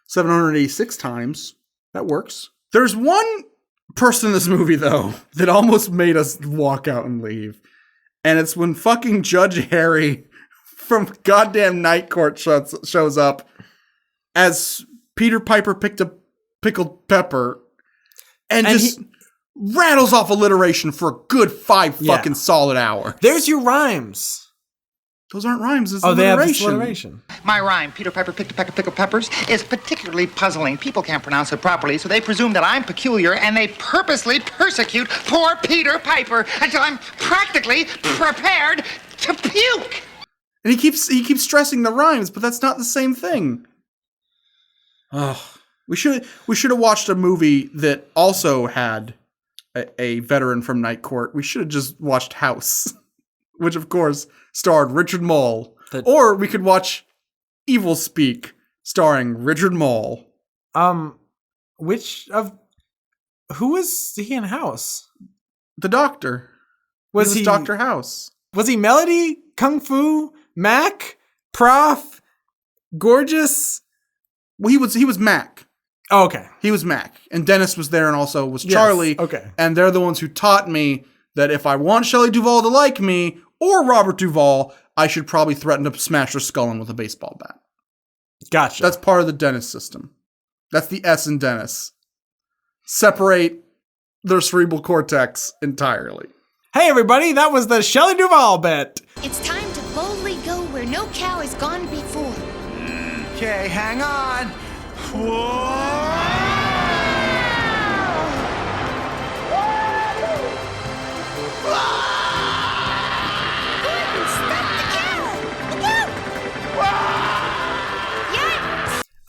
786 times, that works. There's one person in this movie, though, that almost made us walk out and leave. And it's when fucking Judge Harry from goddamn Night Court shows up as Peter Piper picked a pickled pepper and just rattles off alliteration for a good 5 fucking solid hour. There's your rhymes. Those aren't rhymes, it's alliteration. alliteration. They have alliteration. My rhyme, Peter Piper picked a peck of pickled peppers, is particularly puzzling. People can't pronounce it properly, so they presume that I'm peculiar, and they purposely persecute poor Peter Piper until I'm practically prepared to puke. And he keeps stressing the rhymes, but that's not the same thing. Oh, we should have watched a movie that also had a veteran from Night Court. We should have just watched House, which of course starred Richard Mole. Or we could watch Evil Speak, starring Richard Mole. Who was he in House? The Doctor. Was he Dr. House? Was he Melody, Kung Fu, Mac, Prof, Gorgeous? Well, he was Mac. Oh, okay. He was Mac. And Dennis was there and also was Charlie. Yes, okay. And they're the ones who taught me that if I want Shelley Duvall to like me, or Robert Duvall, I should probably threaten to smash her skull in with a baseball bat. Gotcha. That's part of the Dennis system. That's the S in Dennis. Separate their cerebral cortex entirely. Hey everybody, that was the Shelley Duvall bit. It's time to boldly go where no cow has gone before. Okay, hang on.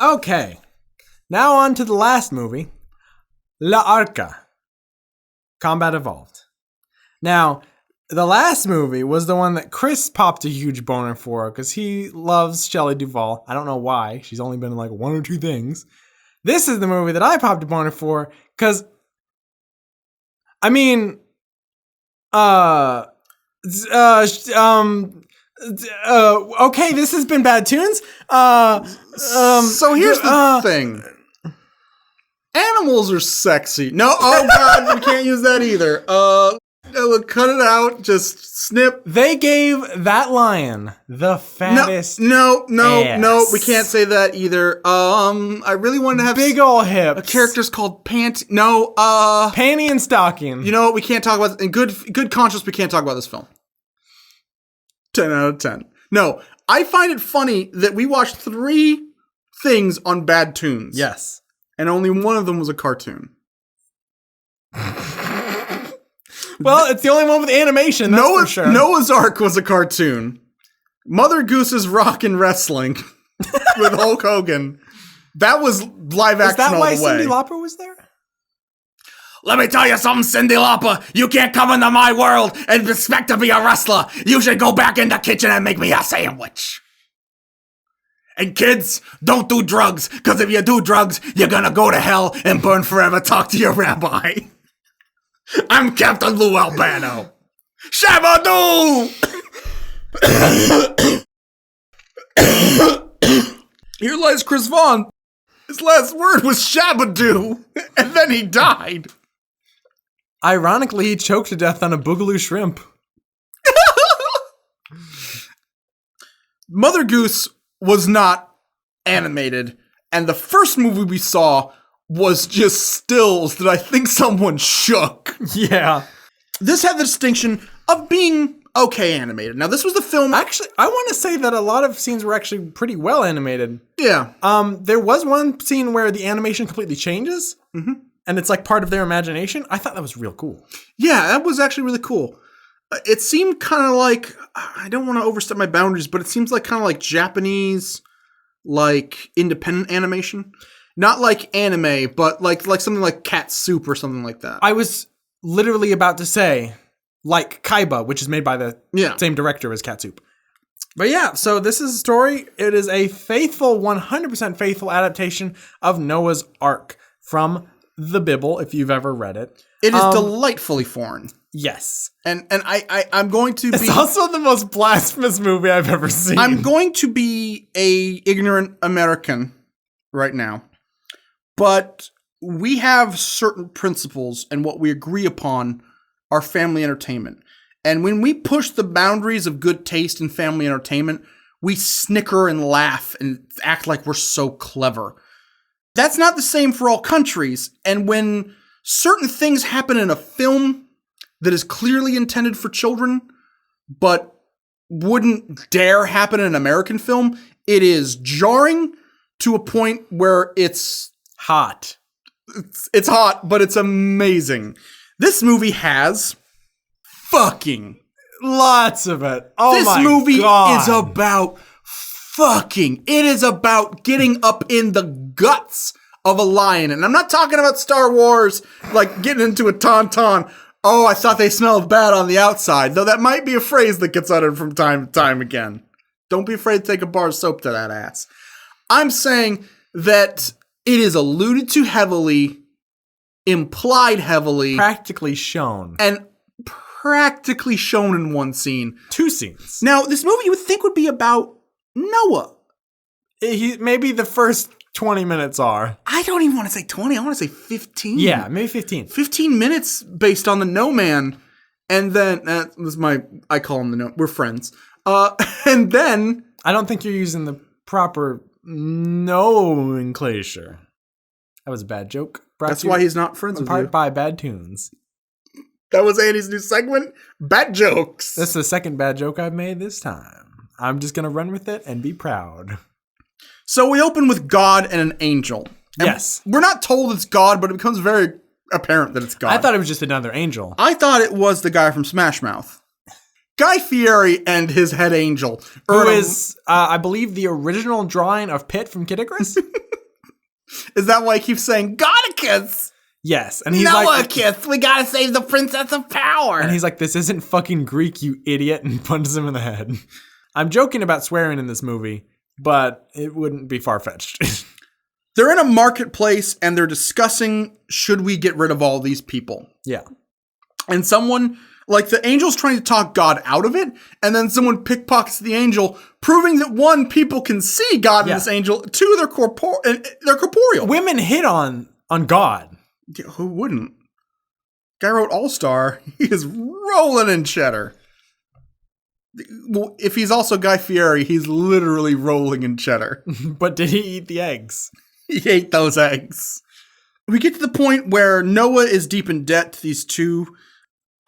Okay, now on to the last movie, La Arca, Combat Evolved. Now, the last movie was the one that Chris popped a huge boner for because he loves Shelley Duvall. I don't know why. She's only been in like 1 or 2 things. This is the movie that I popped a boner for because, I mean, okay, this has been Bad Toons. So here's the thing. Animals are sexy. No, oh god, we can't use that either. Cut it out. Just snip. They gave that lion the fattest. No, we can't say that either. I really wanted to have big ol' hips. A character's called Panty. No, Panty and Stocking. You know what? We can't talk about in good conscience. We can't talk about this film. 10 out of 10. No, I find it funny that we watched 3 things on Bad Toons. Yes. And only one of them was a cartoon. Well, it's the only one with animation, that's for sure. Noah's Ark was a cartoon. Mother Goose's Rockin' Wrestling with Hulk Hogan. That was live action all the way. Is that why Cyndi Lauper was there? Let me tell you something, Cyndi Lauper. You can't come into my world and expect to be a wrestler. You should go back in the kitchen and make me a sandwich. And kids, don't do drugs, because if you do drugs, you're gonna go to hell and burn forever. Talk to your rabbi. I'm Captain Lou Albano. Shabadoo! Here lies Chris Vaughn. His last word was Shabadoo, and then he died. Ironically, he choked to death on a boogaloo shrimp. Mother Goose was not animated, and the first movie we saw was just stills that I think someone shook. Yeah. This had the distinction of being okay animated. Now, this was the film... Actually, I want to say that a lot of scenes were actually pretty well animated. Yeah. There was one scene where the animation completely changes, and it's like part of their imagination. I thought that was real cool. Yeah, that was actually really cool. It seemed kind of like... I don't want to overstep my boundaries, but it seems like kind of like Japanese, like, independent animation. Not like anime, but like something like Cat Soup or something like that. I was literally about to say, like Kaiba, which is made by the same director as Cat Soup. But yeah, so this is a story. It is a faithful, 100% faithful adaptation of Noah's Ark from the Bible, if you've ever read it. It is delightfully foreign. Yes. And I'm going to be... It's also the most blasphemous movie I've ever seen. I'm going to be a ignorant American right now. But we have certain principles, and what we agree upon are family entertainment. And when we push the boundaries of good taste in family entertainment, we snicker and laugh and act like we're so clever. That's not the same for all countries. And when certain things happen in a film that is clearly intended for children, but wouldn't dare happen in an American film, it is jarring to a point where it's hot. It's hot, but it's amazing. This movie has fucking lots of it. Oh this my movie God. is about fucking. It is about getting up in the guts of a lion. And I'm not talking about Star Wars, like getting into a tauntaun. Oh, I thought they smelled bad on the outside. Though that might be a phrase that gets uttered from time to time again. Don't be afraid to take a bar of soap to that ass. I'm saying that it is alluded to heavily, implied heavily. Practically shown. And practically shown in one scene. 2 scenes. Now, this movie you would think would be about Noah. Maybe the first 20 minutes are. I don't even want to say 20. I want to say 15. Yeah, maybe 15. 15 minutes based on the No Man. And then, I call him the No. We're friends. And then. I don't think you're using the proper nomenclature. That was a bad joke. That's why he's not friends with you. By Bad Toons. That was Andy's new segment, Bad Jokes. That's the second bad joke I've made this time. I'm just going to run with it and be proud. So we open with God and an angel. And yes. We're not told it's God, but it becomes very apparent that it's God. I thought it was just another angel. I thought it was the guy from Smash Mouth. Guy Fieri and his head angel. Who is, I believe, the original drawing of Pitt from Kid Icarus? Is that why he keeps saying, gotta kiss? Yes. And he's Noah like, kiss, we gotta save the Princess of Power. And he's like, this isn't fucking Greek, you idiot, and punches him in the head. I'm joking about swearing in this movie, but it wouldn't be far-fetched. They're in a marketplace, and they're discussing, should we get rid of all these people? Yeah. And someone, like the angel's trying to talk God out of it, and then someone pickpockets the angel, proving that 1, people can see God in this angel, 2, they're corporeal. Women hit on God. Yeah, who wouldn't? Guy wrote All-Star. He is rolling in cheddar. Well, if he's also Guy Fieri, he's literally rolling in cheddar. But did he eat the eggs? He ate those eggs. We get to the point where Noah is deep in debt to these 2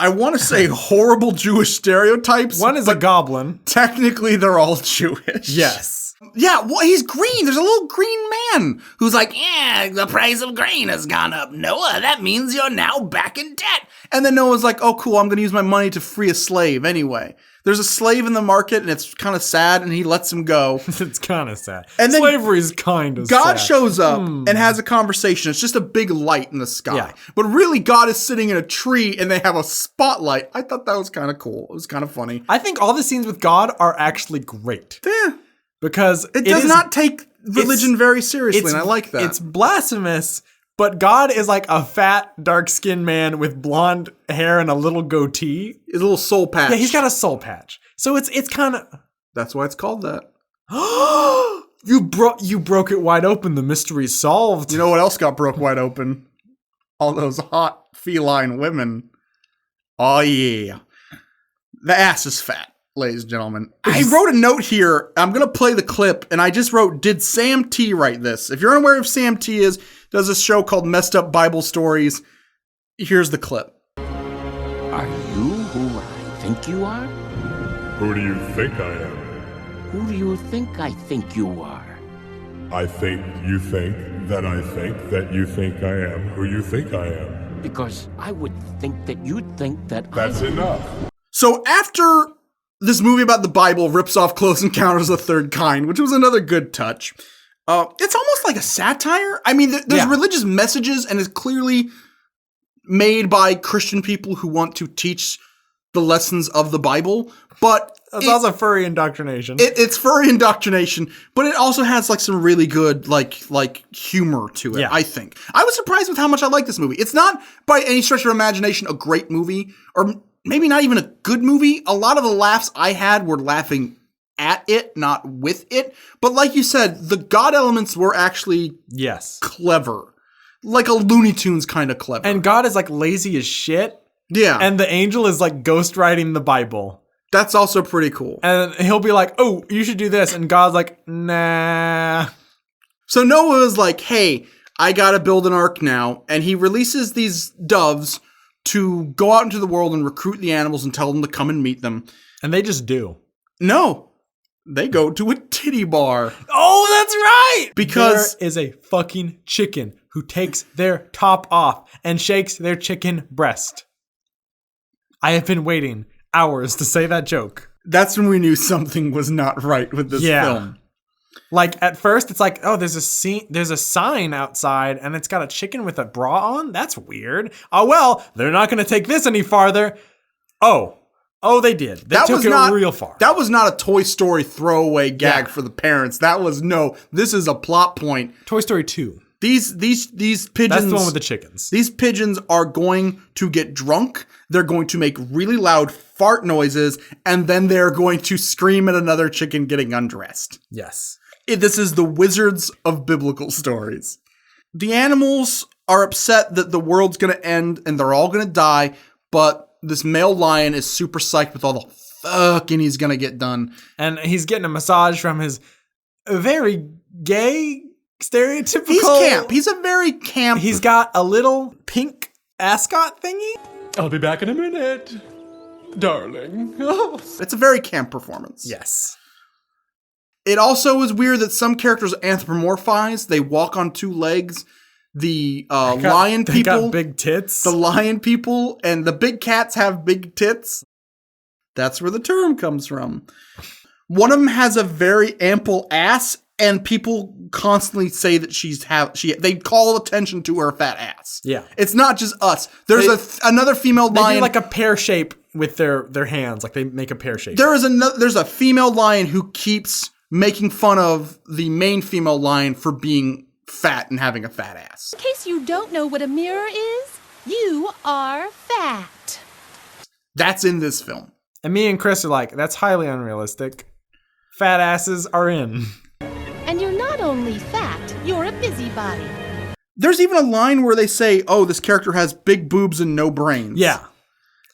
I want to say horrible Jewish stereotypes. One is a goblin. Technically, they're all Jewish. Yes. Yeah, well, he's green. There's a little green man who's like, yeah, the price of grain has gone up. Noah, that means you're now back in debt. And then Noah's like, oh, cool, I'm going to use my money to free a slave anyway. There's a slave in the market, and it's kind of sad, and he lets him go. It's kind of sad. And then slavery is kind of sad. God shows up and has a conversation. It's just a big light in the sky. Yeah. But really, God is sitting in a tree, and they have a spotlight. I thought that was kind of cool. It was kind of funny. I think all the scenes with God are actually great. Yeah. Because it does not take religion very seriously, and I like that. It's blasphemous, but God is like a fat, dark-skinned man with blonde hair and a little goatee. His little soul patch. Yeah, he's got a soul patch. So it's kind of... That's why it's called that. You broke it wide open. The mystery's solved. You know what else got broke wide open? All those hot feline women. Oh, yeah. The ass is fat. Ladies and gentlemen, I wrote a note here. I'm going to play the clip, and I just wrote, did Sam T write this? If you're unaware of Sam T is, does a show called Messed Up Bible Stories. Here's the clip. Are you who I think you are? Who do you think I am? Who do you think I think you are? I think you think that I think that you think I am who you think I am. Because I would think that you'd think that That's enough. So after this movie about the Bible rips off Close Encounters of the Third Kind, which was another good touch. It's almost like a satire. I mean, there's religious messages, and it's clearly made by Christian people who want to teach the lessons of the Bible. But it's also furry indoctrination. It's furry indoctrination, but it also has like some really good like humor to it. Yeah. I think I was surprised with how much I like this movie. It's not by any stretch of imagination a great movie, or maybe not even a good movie. A lot of the laughs I had were laughing at it, not with it. But like you said, the God elements were actually clever. Like a Looney Tunes kind of clever. And God is like lazy as shit. Yeah. And the angel is like ghostwriting the Bible. That's also pretty cool. And he'll be like, oh, you should do this. And God's like, nah. So Noah is like, hey, I gotta build an ark now. And he releases these doves to go out into the world and recruit the animals and tell them to come and meet them. And they just do. No. They go to a titty bar. Oh, that's right! Because there is a fucking chicken who takes their top off and shakes their chicken breast. I have been waiting hours to say that joke. That's when we knew something was not right with this film. Like at first it's like, oh, there's a sign outside and it's got a chicken with a bra on? That's weird. Oh well, they're not gonna take this any farther. Oh, they did. They took it real far. That was not a Toy Story throwaway gag for the parents. That was this is a plot point. Toy Story 2. These pigeons. That's the one with the chickens. These pigeons are going to get drunk. They're going to make really loud fart noises, and then they're going to scream at another chicken getting undressed. Yes. This is the Wizards of biblical stories. The animals are upset that the world's going to end and they're all going to die, but this male lion is super psyched with all the fucking he's going to get done. And he's getting a massage from his very gay, stereotypical... He's camp. He's a very camp... He's got a little pink ascot thingy. I'll be back in a minute, darling. It's a very camp performance. Yes. It also is weird that some characters anthropomorphize. They walk on two legs. The lion people... They got big tits. The lion people and the big cats have big tits. That's where the term comes from. One of them has a very ample ass, and people constantly say that they call attention to her fat ass. Yeah. It's not just us. There's another female lion. They do like a pear shape with their hands. Like they make a pear shape. There's a female lion who keeps making fun of the main female lion for being fat and having a fat ass. In case you don't know what a mirror is, you are fat. That's in this film. And me and Chris are like, that's highly unrealistic. Fat asses are in. And you're not only fat, you're a busybody. There's even a line where they say, oh, this character has big boobs and no brains. Yeah.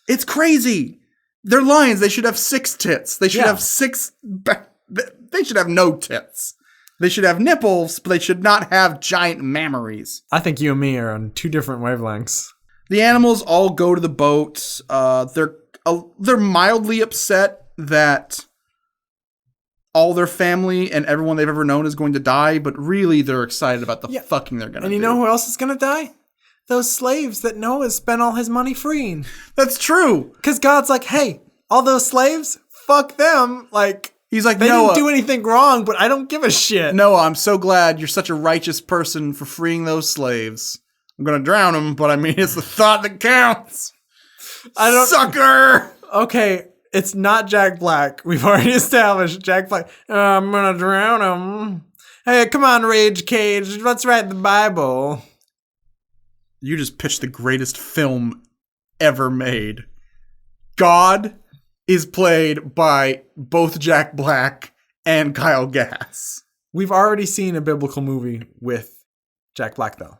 It's crazy. They're lions. They should have 6 tits. They should have 6... They should have no tits. They should have nipples, but they should not have giant mammaries. I think you and me are on 2 different wavelengths. The animals all go to the boat. They're mildly upset that all their family and everyone they've ever known is going to die, but really they're excited about the fucking they're going to do. And you know who else is going to die? Those slaves that Noah spent all his money freeing. That's true. Because God's like, hey, all those slaves, fuck them. Like, he's like, they Noah, didn't do anything wrong, but I don't give a shit. Noah, I'm so glad you're such a righteous person for freeing those slaves. I'm going to drown them, but I mean, it's the thought that counts. Sucker! Okay, it's not Jack Black. We've already established Jack Black. I'm going to drown him. Hey, come on, Rage Cage. Let's write the Bible. You just pitched the greatest film ever made. God is played by both Jack Black and Kyle Gass. We've already seen a biblical movie with Jack Black, though.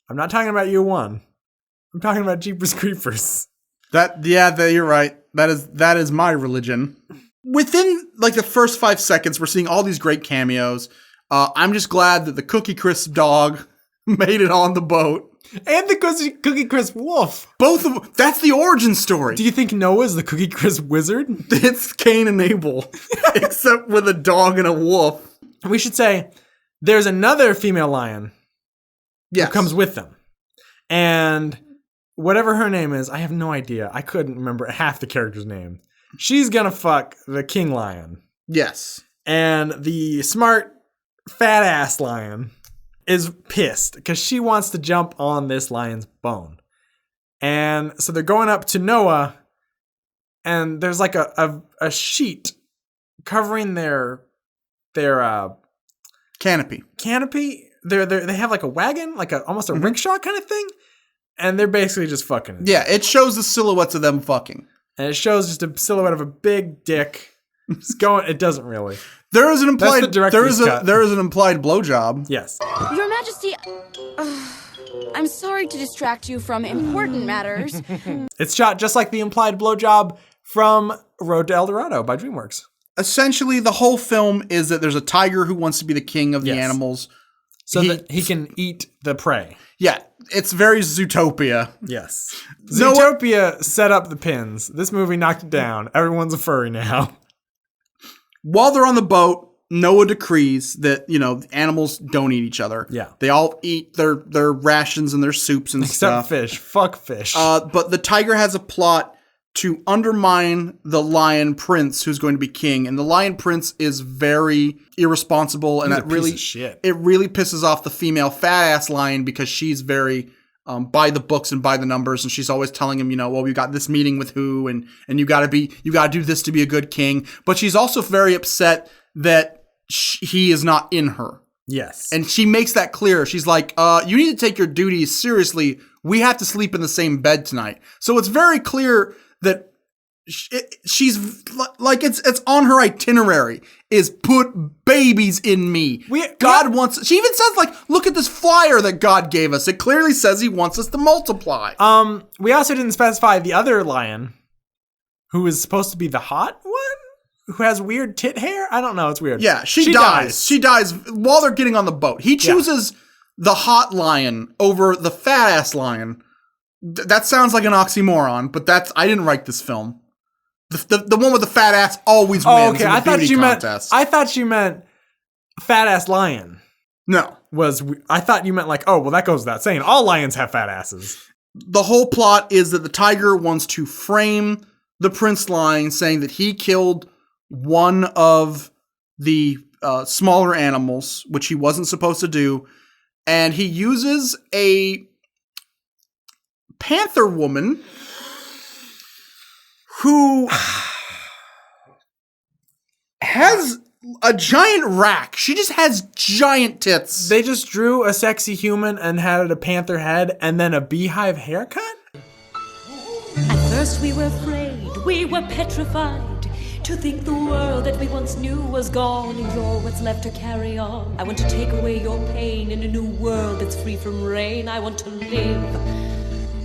I'm not talking about U1. I'm talking about Jeepers Creepers. You're right. That is my religion. Within like the first 5 seconds, we're seeing all these great cameos. I'm just glad that the Cookie Crisp dog made it on the boat. And the Cookie Crisp wolf. Both of them. That's the origin story. Do you think Noah's the Cookie Crisp wizard? It's Cain and Abel, except with a dog and a wolf. We should say there's another female lion who comes with them. And whatever her name is, I have no idea. I couldn't remember half the character's name. She's gonna fuck the king lion. Yes. And the smart, fat-ass lion is pissed because she wants to jump on this lion's bone. And so they're going up to Noah, and there's like a sheet covering their canopy. They have like a wagon, like almost a rickshaw kind of thing, and they're basically just fucking it. Yeah, it shows the silhouettes of them fucking. And it shows just a silhouette of a big dick. It's going. It doesn't really. There is an implied. That's the director's cut. There is an implied blowjob. Yes. Your Majesty, I'm sorry to distract you from important matters. It's shot just like the implied blowjob from Road to El Dorado by DreamWorks. Essentially, the whole film is that there's a tiger who wants to be the king of the animals. So that he can eat the prey. Yeah, it's very Zootopia. Yes. Zootopia set up the pins. This movie knocked it down. Everyone's a furry now. While they're on the boat, Noah decrees that, the animals don't eat each other. Yeah. They all eat their rations and their soups and stuff. Except fish. Fuck fish. But the tiger has a plot to undermine the lion prince who's going to be king. And the lion prince is very irresponsible. And He's that a piece really, of shit. It really pisses off the female fat ass lion because she's very by the books and by the numbers. And she's always telling him, well, we got this meeting with who, and you gotta do this to be a good king. But she's also very upset that he is not in her. Yes. And she makes that clear. She's like, you need to take your duties seriously. We have to sleep in the same bed tonight. So it's very clear that she's like, it's on her itinerary is put babies in me. God wants, she even says like, look at this flyer that God gave us. It clearly says he wants us to multiply. We also didn't specify the other lion who is supposed to be the hot one who has weird tit hair. I don't know. It's weird. Yeah. She dies. She dies while they're getting on the boat. He chooses the hot lion over the fat ass lion. That sounds like an oxymoron, but I didn't write this film. The one with the fat ass always wins. Okay. In the beauty contest. I thought you meant fat ass lion. No. I thought you meant like, oh, well, that goes without saying. All lions have fat asses. The whole plot is that the tiger wants to frame the prince lion, saying that he killed one of the smaller animals, which he wasn't supposed to do. And he uses a panther woman who has a giant rack. She just has giant tits. They just drew a sexy human and had a panther head and then a beehive haircut? At first we were afraid, we were petrified to think the world that we once knew was gone and you're what's left to carry on. I want to take away your pain in a new world that's free from rain. I want to live.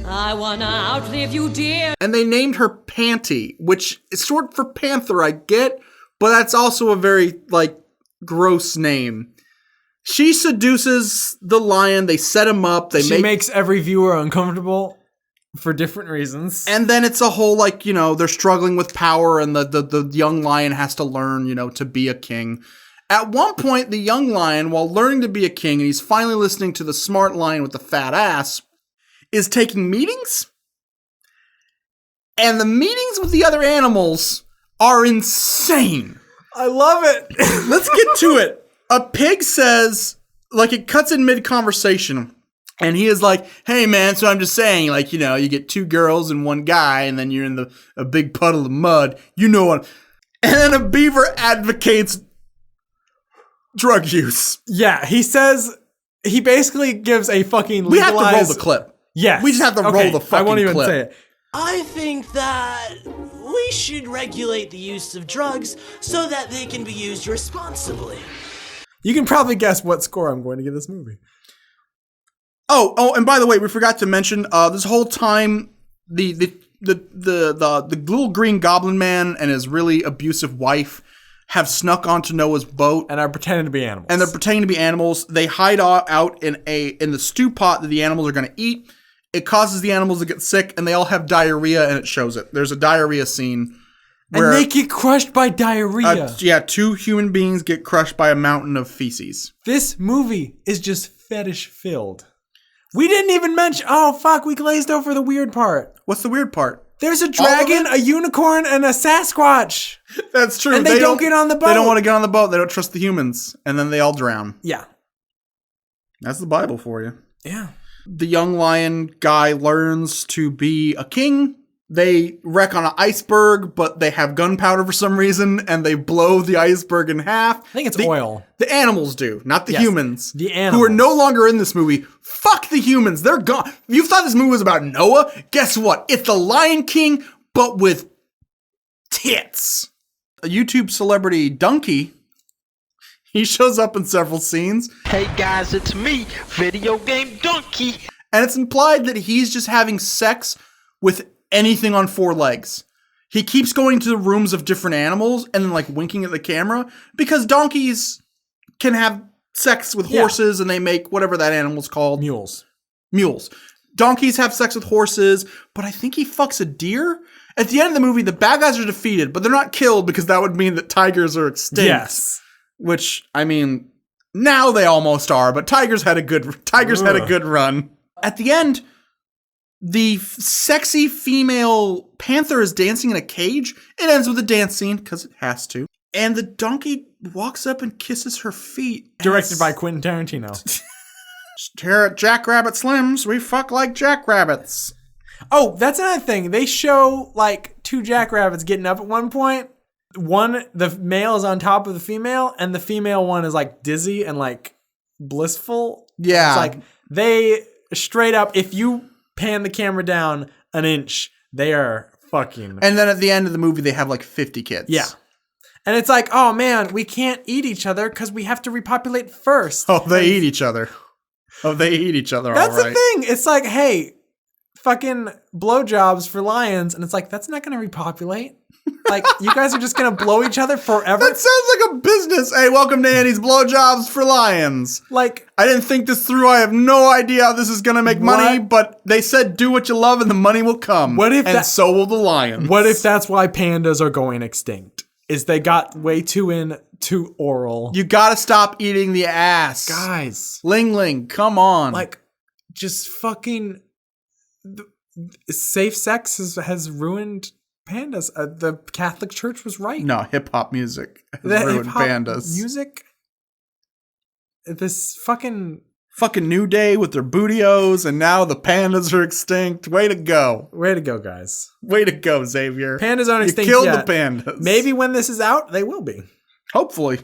I want to outlive you, dear. And they named her Panty, which is short for panther, I get, but that's also a very, gross name. She seduces the lion. They set him up. She makes every viewer uncomfortable for different reasons. And then it's a whole, like, you know, they're struggling with power, and the young lion has to learn, you know, to be a king. At one point, the young lion, while learning to be a king, and he's finally listening to the smart lion with the fat ass, is taking meetings. And the meetings with the other animals are insane. I love it. Let's get to it. A pig says, like, it cuts in mid-conversation, and he is like, hey, man, so I'm just saying, like, you know, you get 2 girls and 1 guy, and then you're in a big puddle of mud. You know what? And then a beaver advocates drug use. Yeah, he says, he basically gives a fucking legalized... We have to roll the clip. Yes. We just have to roll the fucking clip. I won't even say it. I think that we should regulate the use of drugs so that they can be used responsibly. You can probably guess what score I'm going to give this movie. Oh, and by the way, we forgot to mention this whole time the little green goblin man and his really abusive wife have snuck onto Noah's boat and are pretending to be animals. And they're pretending to be animals. They hide out in the stew pot that the animals are going to eat. It causes the animals to get sick, and they all have diarrhea, and it shows it. There's a diarrhea scene. And they get crushed by diarrhea. 2 human beings get crushed by a mountain of feces. This movie is just fetish filled. We didn't even mention... Oh, fuck, we glazed over the weird part. What's the weird part? There's a dragon, a unicorn, and a Sasquatch. That's true. And they don't get on the boat. They don't want to get on the boat. They don't trust the humans. And then they all drown. Yeah. That's the Bible for you. Yeah. The young lion guy learns to be a king. They wreck on an iceberg, but they have gunpowder for some reason, and they blow the iceberg in half. I think it's oil. The animals do, not the humans. The animals. Who are no longer in this movie. Fuck the humans. They're gone. You thought this movie was about Noah? Guess what? It's the Lion King, but with tits. A YouTube celebrity, Donkey, he shows up in several scenes. Hey guys, it's me, Video Game Donkey. And it's implied that he's just having sex with anything on 4 legs. He keeps going to the rooms of different animals and then, like, winking at the camera because donkeys can have sex with horses and they make whatever that animal's called. Mules. Donkeys have sex with horses, but I think he fucks a deer. At the end of the movie, the bad guys are defeated, but they're not killed because that would mean that tigers are extinct. Yes. Which, I mean, now they almost are, but tigers had a good run. At the end, the sexy female panther is dancing in a cage. It ends with a dance scene, because it has to. And the donkey walks up and kisses her feet. Directed by Quentin Tarantino. Here at Jackrabbit Slims, we fuck like jackrabbits. Oh, that's another thing. They show, like, 2 jackrabbits getting up at one point. One, the male is on top of the female, and the female one is, like, dizzy and, like, blissful. Yeah. It's like, they straight up, if you pan the camera down an inch, they are fucking. And then at the end of the movie, they have like 50 kids. Yeah. And it's like, oh man, we can't eat each other because we have to repopulate first. Oh, they eat each other. That's all right. That's the thing. It's like, hey, fucking blowjobs for lions. And it's like, that's not going to repopulate. Like, you guys are just going to blow each other forever? That sounds like a business. Hey, welcome to Annie's Blowjobs for Lions. Like, I didn't think this through. I have no idea how this is going to make money, but they said do what you love and the money will come. So will the lions. What if that's why pandas are going extinct? Is they got way too into oral. You got to stop eating the ass. Guys. Ling Ling, come on. Like, just fucking... Safe sex has ruined... pandas. The Catholic Church was right. No, hip-hop music has ruined pandas. Music? This fucking New Day with their bootios, and now the pandas are extinct. Way to go. Way to go, guys. Way to go, Xavier. Pandas aren't extinct You killed yet. the pandas. Maybe when this is out, they will be. Hopefully.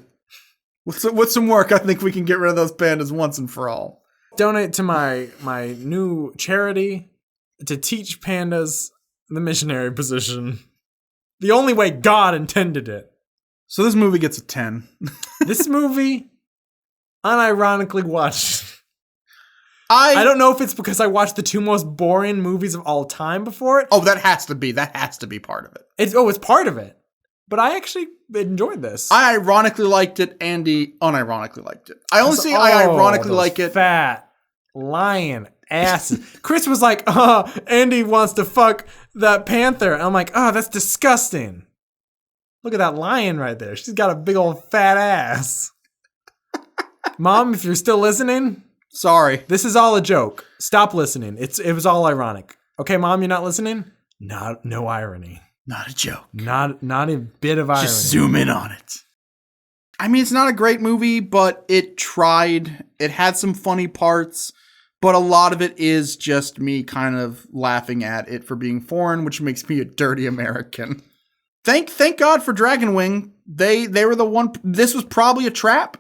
With some work, I think we can get rid of those pandas once and for all. Donate to my new charity to teach pandas the missionary position. The only way God intended it. So this movie gets a 10. This movie, unironically watched. I don't know if it's because I watched the 2 most boring movies of all time before it. Oh, that has to be part of it. It's part of it. But I actually enjoyed this. I ironically liked it. Andy unironically liked it. I only say I ironically like it. Fat lion asses. Chris was like, Andy wants to fuck that panther. And I'm like, oh, that's disgusting. Look at that lion right there. She's got a big old fat ass. Mom, if you're still listening, sorry. This is all a joke. Stop listening. It was all ironic. Okay, Mom, you're not listening? No irony. Not a joke. Not a bit of irony. Just zoom in on it. I mean, it's not a great movie, but it tried. It had some funny parts, but a lot of it is just me kind of laughing at it for being foreign, which makes me a dirty American. Thank God for Dragon Wing. They were the one. This was probably a trap,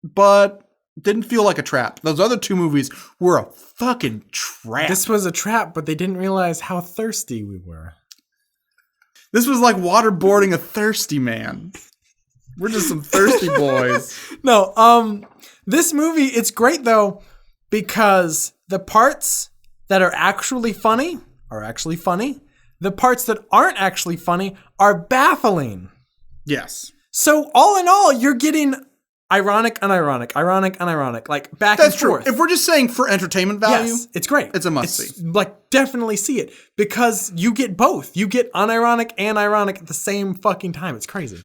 but didn't feel like a trap. Those other two movies were a fucking trap. This was a trap, but they didn't realize how thirsty we were. This was like waterboarding a thirsty man. We're just some thirsty boys. No, this movie, it's great though, because the parts that are actually funny are actually funny. The parts that aren't actually funny are baffling. Yes. So all in all, you're getting ironic, unironic, like back That's and forth. True. If we're just saying for entertainment value, yes, it's great. It's a must-see. Like, definitely see it because you get both. You get unironic and ironic at the same fucking time. It's crazy.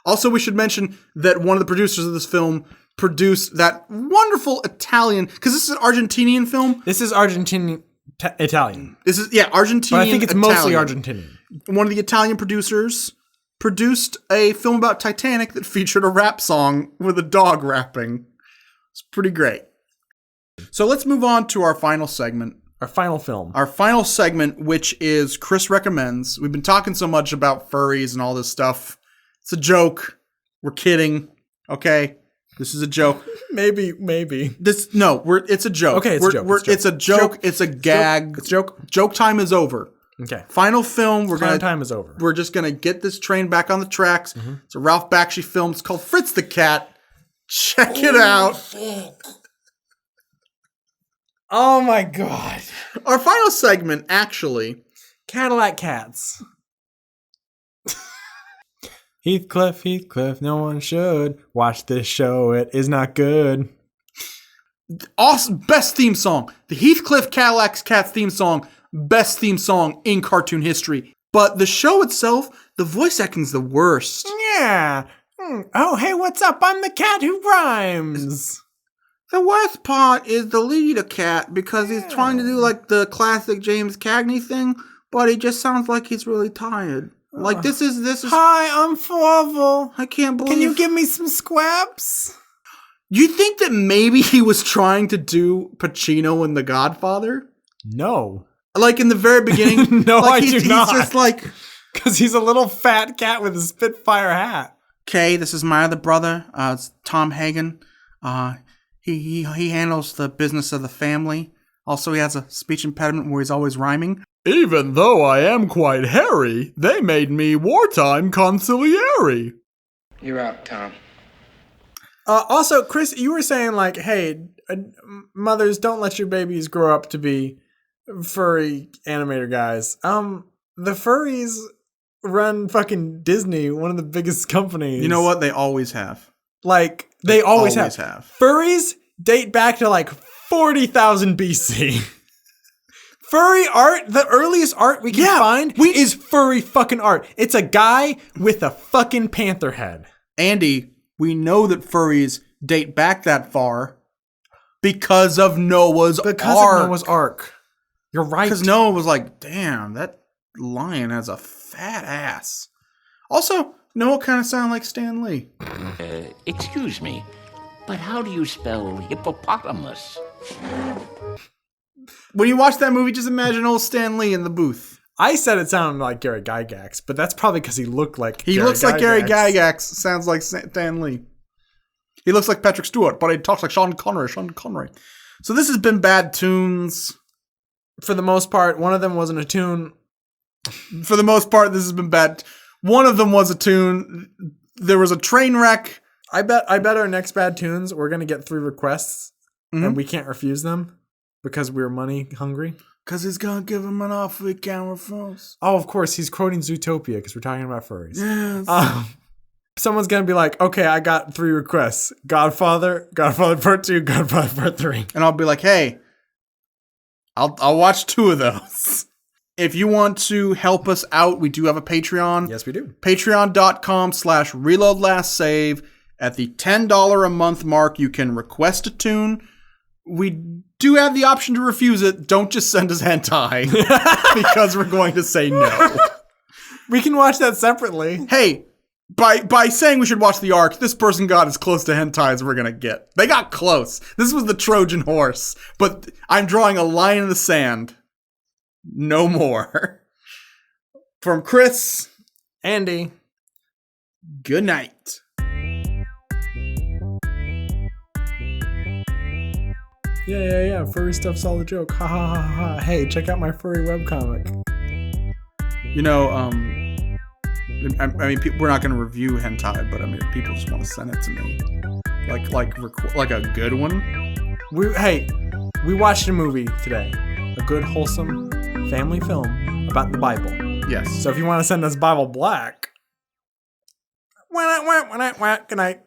Also, we should mention that one of the producers of this film produced that wonderful Italian, because this is an Argentinian film. This is Argentinian Italian. This is Argentinian. But I think it's Italian. mostly Argentinian. One of the Italian producers produced a film about Titanic that featured a rap song with a dog rapping. It's pretty great. So let's move on to our final segment. Our final film. Our final segment, which is Chris Recommends. We've been talking so much about furries and all this stuff. It's a joke. We're kidding. Okay? This is a joke. Maybe. It's a joke. Okay, it's a joke. It's a joke. It's a gag. It's a joke. Joke time is over. Okay. Final film. Time is over. We're just gonna get this train back on the tracks. Mm-hmm. It's a Ralph Bakshi film. It's called Fritz the Cat. Check it out. Fuck. Oh my god. Our final segment, actually, Cadillac Cats. Heathcliff, no one should watch this show. It is not good. Awesome, best theme song. The Heathcliff Cadillac Cats theme song. Best theme song in cartoon history. But the show itself, the voice acting's the worst. Yeah. Oh, hey, what's up? I'm the cat who rhymes. The worst part is the leader cat because he's trying to do like the classic James Cagney thing, but he just sounds like he's really tired. Like this is. Hi, I'm Flavel. I can't believe. Can you give me some squaps? You think that maybe he was trying to do Pacino in The Godfather? No. Like in the very beginning? No, like I do not. He's just like... Because he's a little fat cat with a Spitfire hat. Okay, this is my other brother. It's Tom Hagen. He handles the business of the family. Also, he has a speech impediment where he's always rhyming. Even though I am quite hairy, they made me wartime consigliere. You're out, Tom. Also, Chris, you were saying like, hey, mothers, don't let your babies grow up to be furry animator guys. The furries run fucking Disney, one of the biggest companies. You know what? They always have. Like, they always have. Furries date back to like 40,000 BC. Furry art, the earliest art we can find is furry fucking art. It's a guy with a fucking panther head. Andy, we know that furries date back that far because of Noah's Ark. You're right. Because Noah was like, damn, that lion has a fat ass. Also, Noah kind of sounded like Stan Lee. Excuse me, but how do you spell hippopotamus? When you watch that movie, just imagine old Stan Lee in the booth. I said it sounded like Gary Gygax, but that's probably because he looked like Gary Gygax. Sounds like Stan Lee. He looks like Patrick Stewart, but he talks like Sean Connery. So this has been bad Toons. For the most part, one of them wasn't a tune. For the most part, this has been bad. One of them was a tune. There was a train wreck. I bet our next bad tunes, we're going to get 3 requests, and we can't refuse them because we're money hungry. Because he's going to give him an awfully camera first. Oh, of course. He's quoting Zootopia because we're talking about furries. Yes. Someone's going to be like, okay, I got 3 requests. Godfather, Godfather Part 2, Godfather Part 3. And I'll be like, hey, I'll watch 2 of those. If you want to help us out, we do have a Patreon. Yes, we do. Patreon.com/reloadlastsave. At the $10 a month mark, you can request a toon. We do have the option to refuse it. Don't just send us hentai because we're going to say no. We can watch that separately. Hey, by saying we should watch the Arc, this person got as close to hentai as we're going to get. They got close. This was the Trojan horse. But I'm drawing a line in the sand. No more. From Chris. Andy. Good night. Yeah. Furry stuff's all a joke. Ha ha ha ha. Hey, check out my furry webcomic. You know, I mean, we're not going to review hentai, but I mean, if people just want to send it to me, like a good one. We watched a movie today, a good wholesome family film about the Bible. Yes. So if you want to send us Bible Black, good night.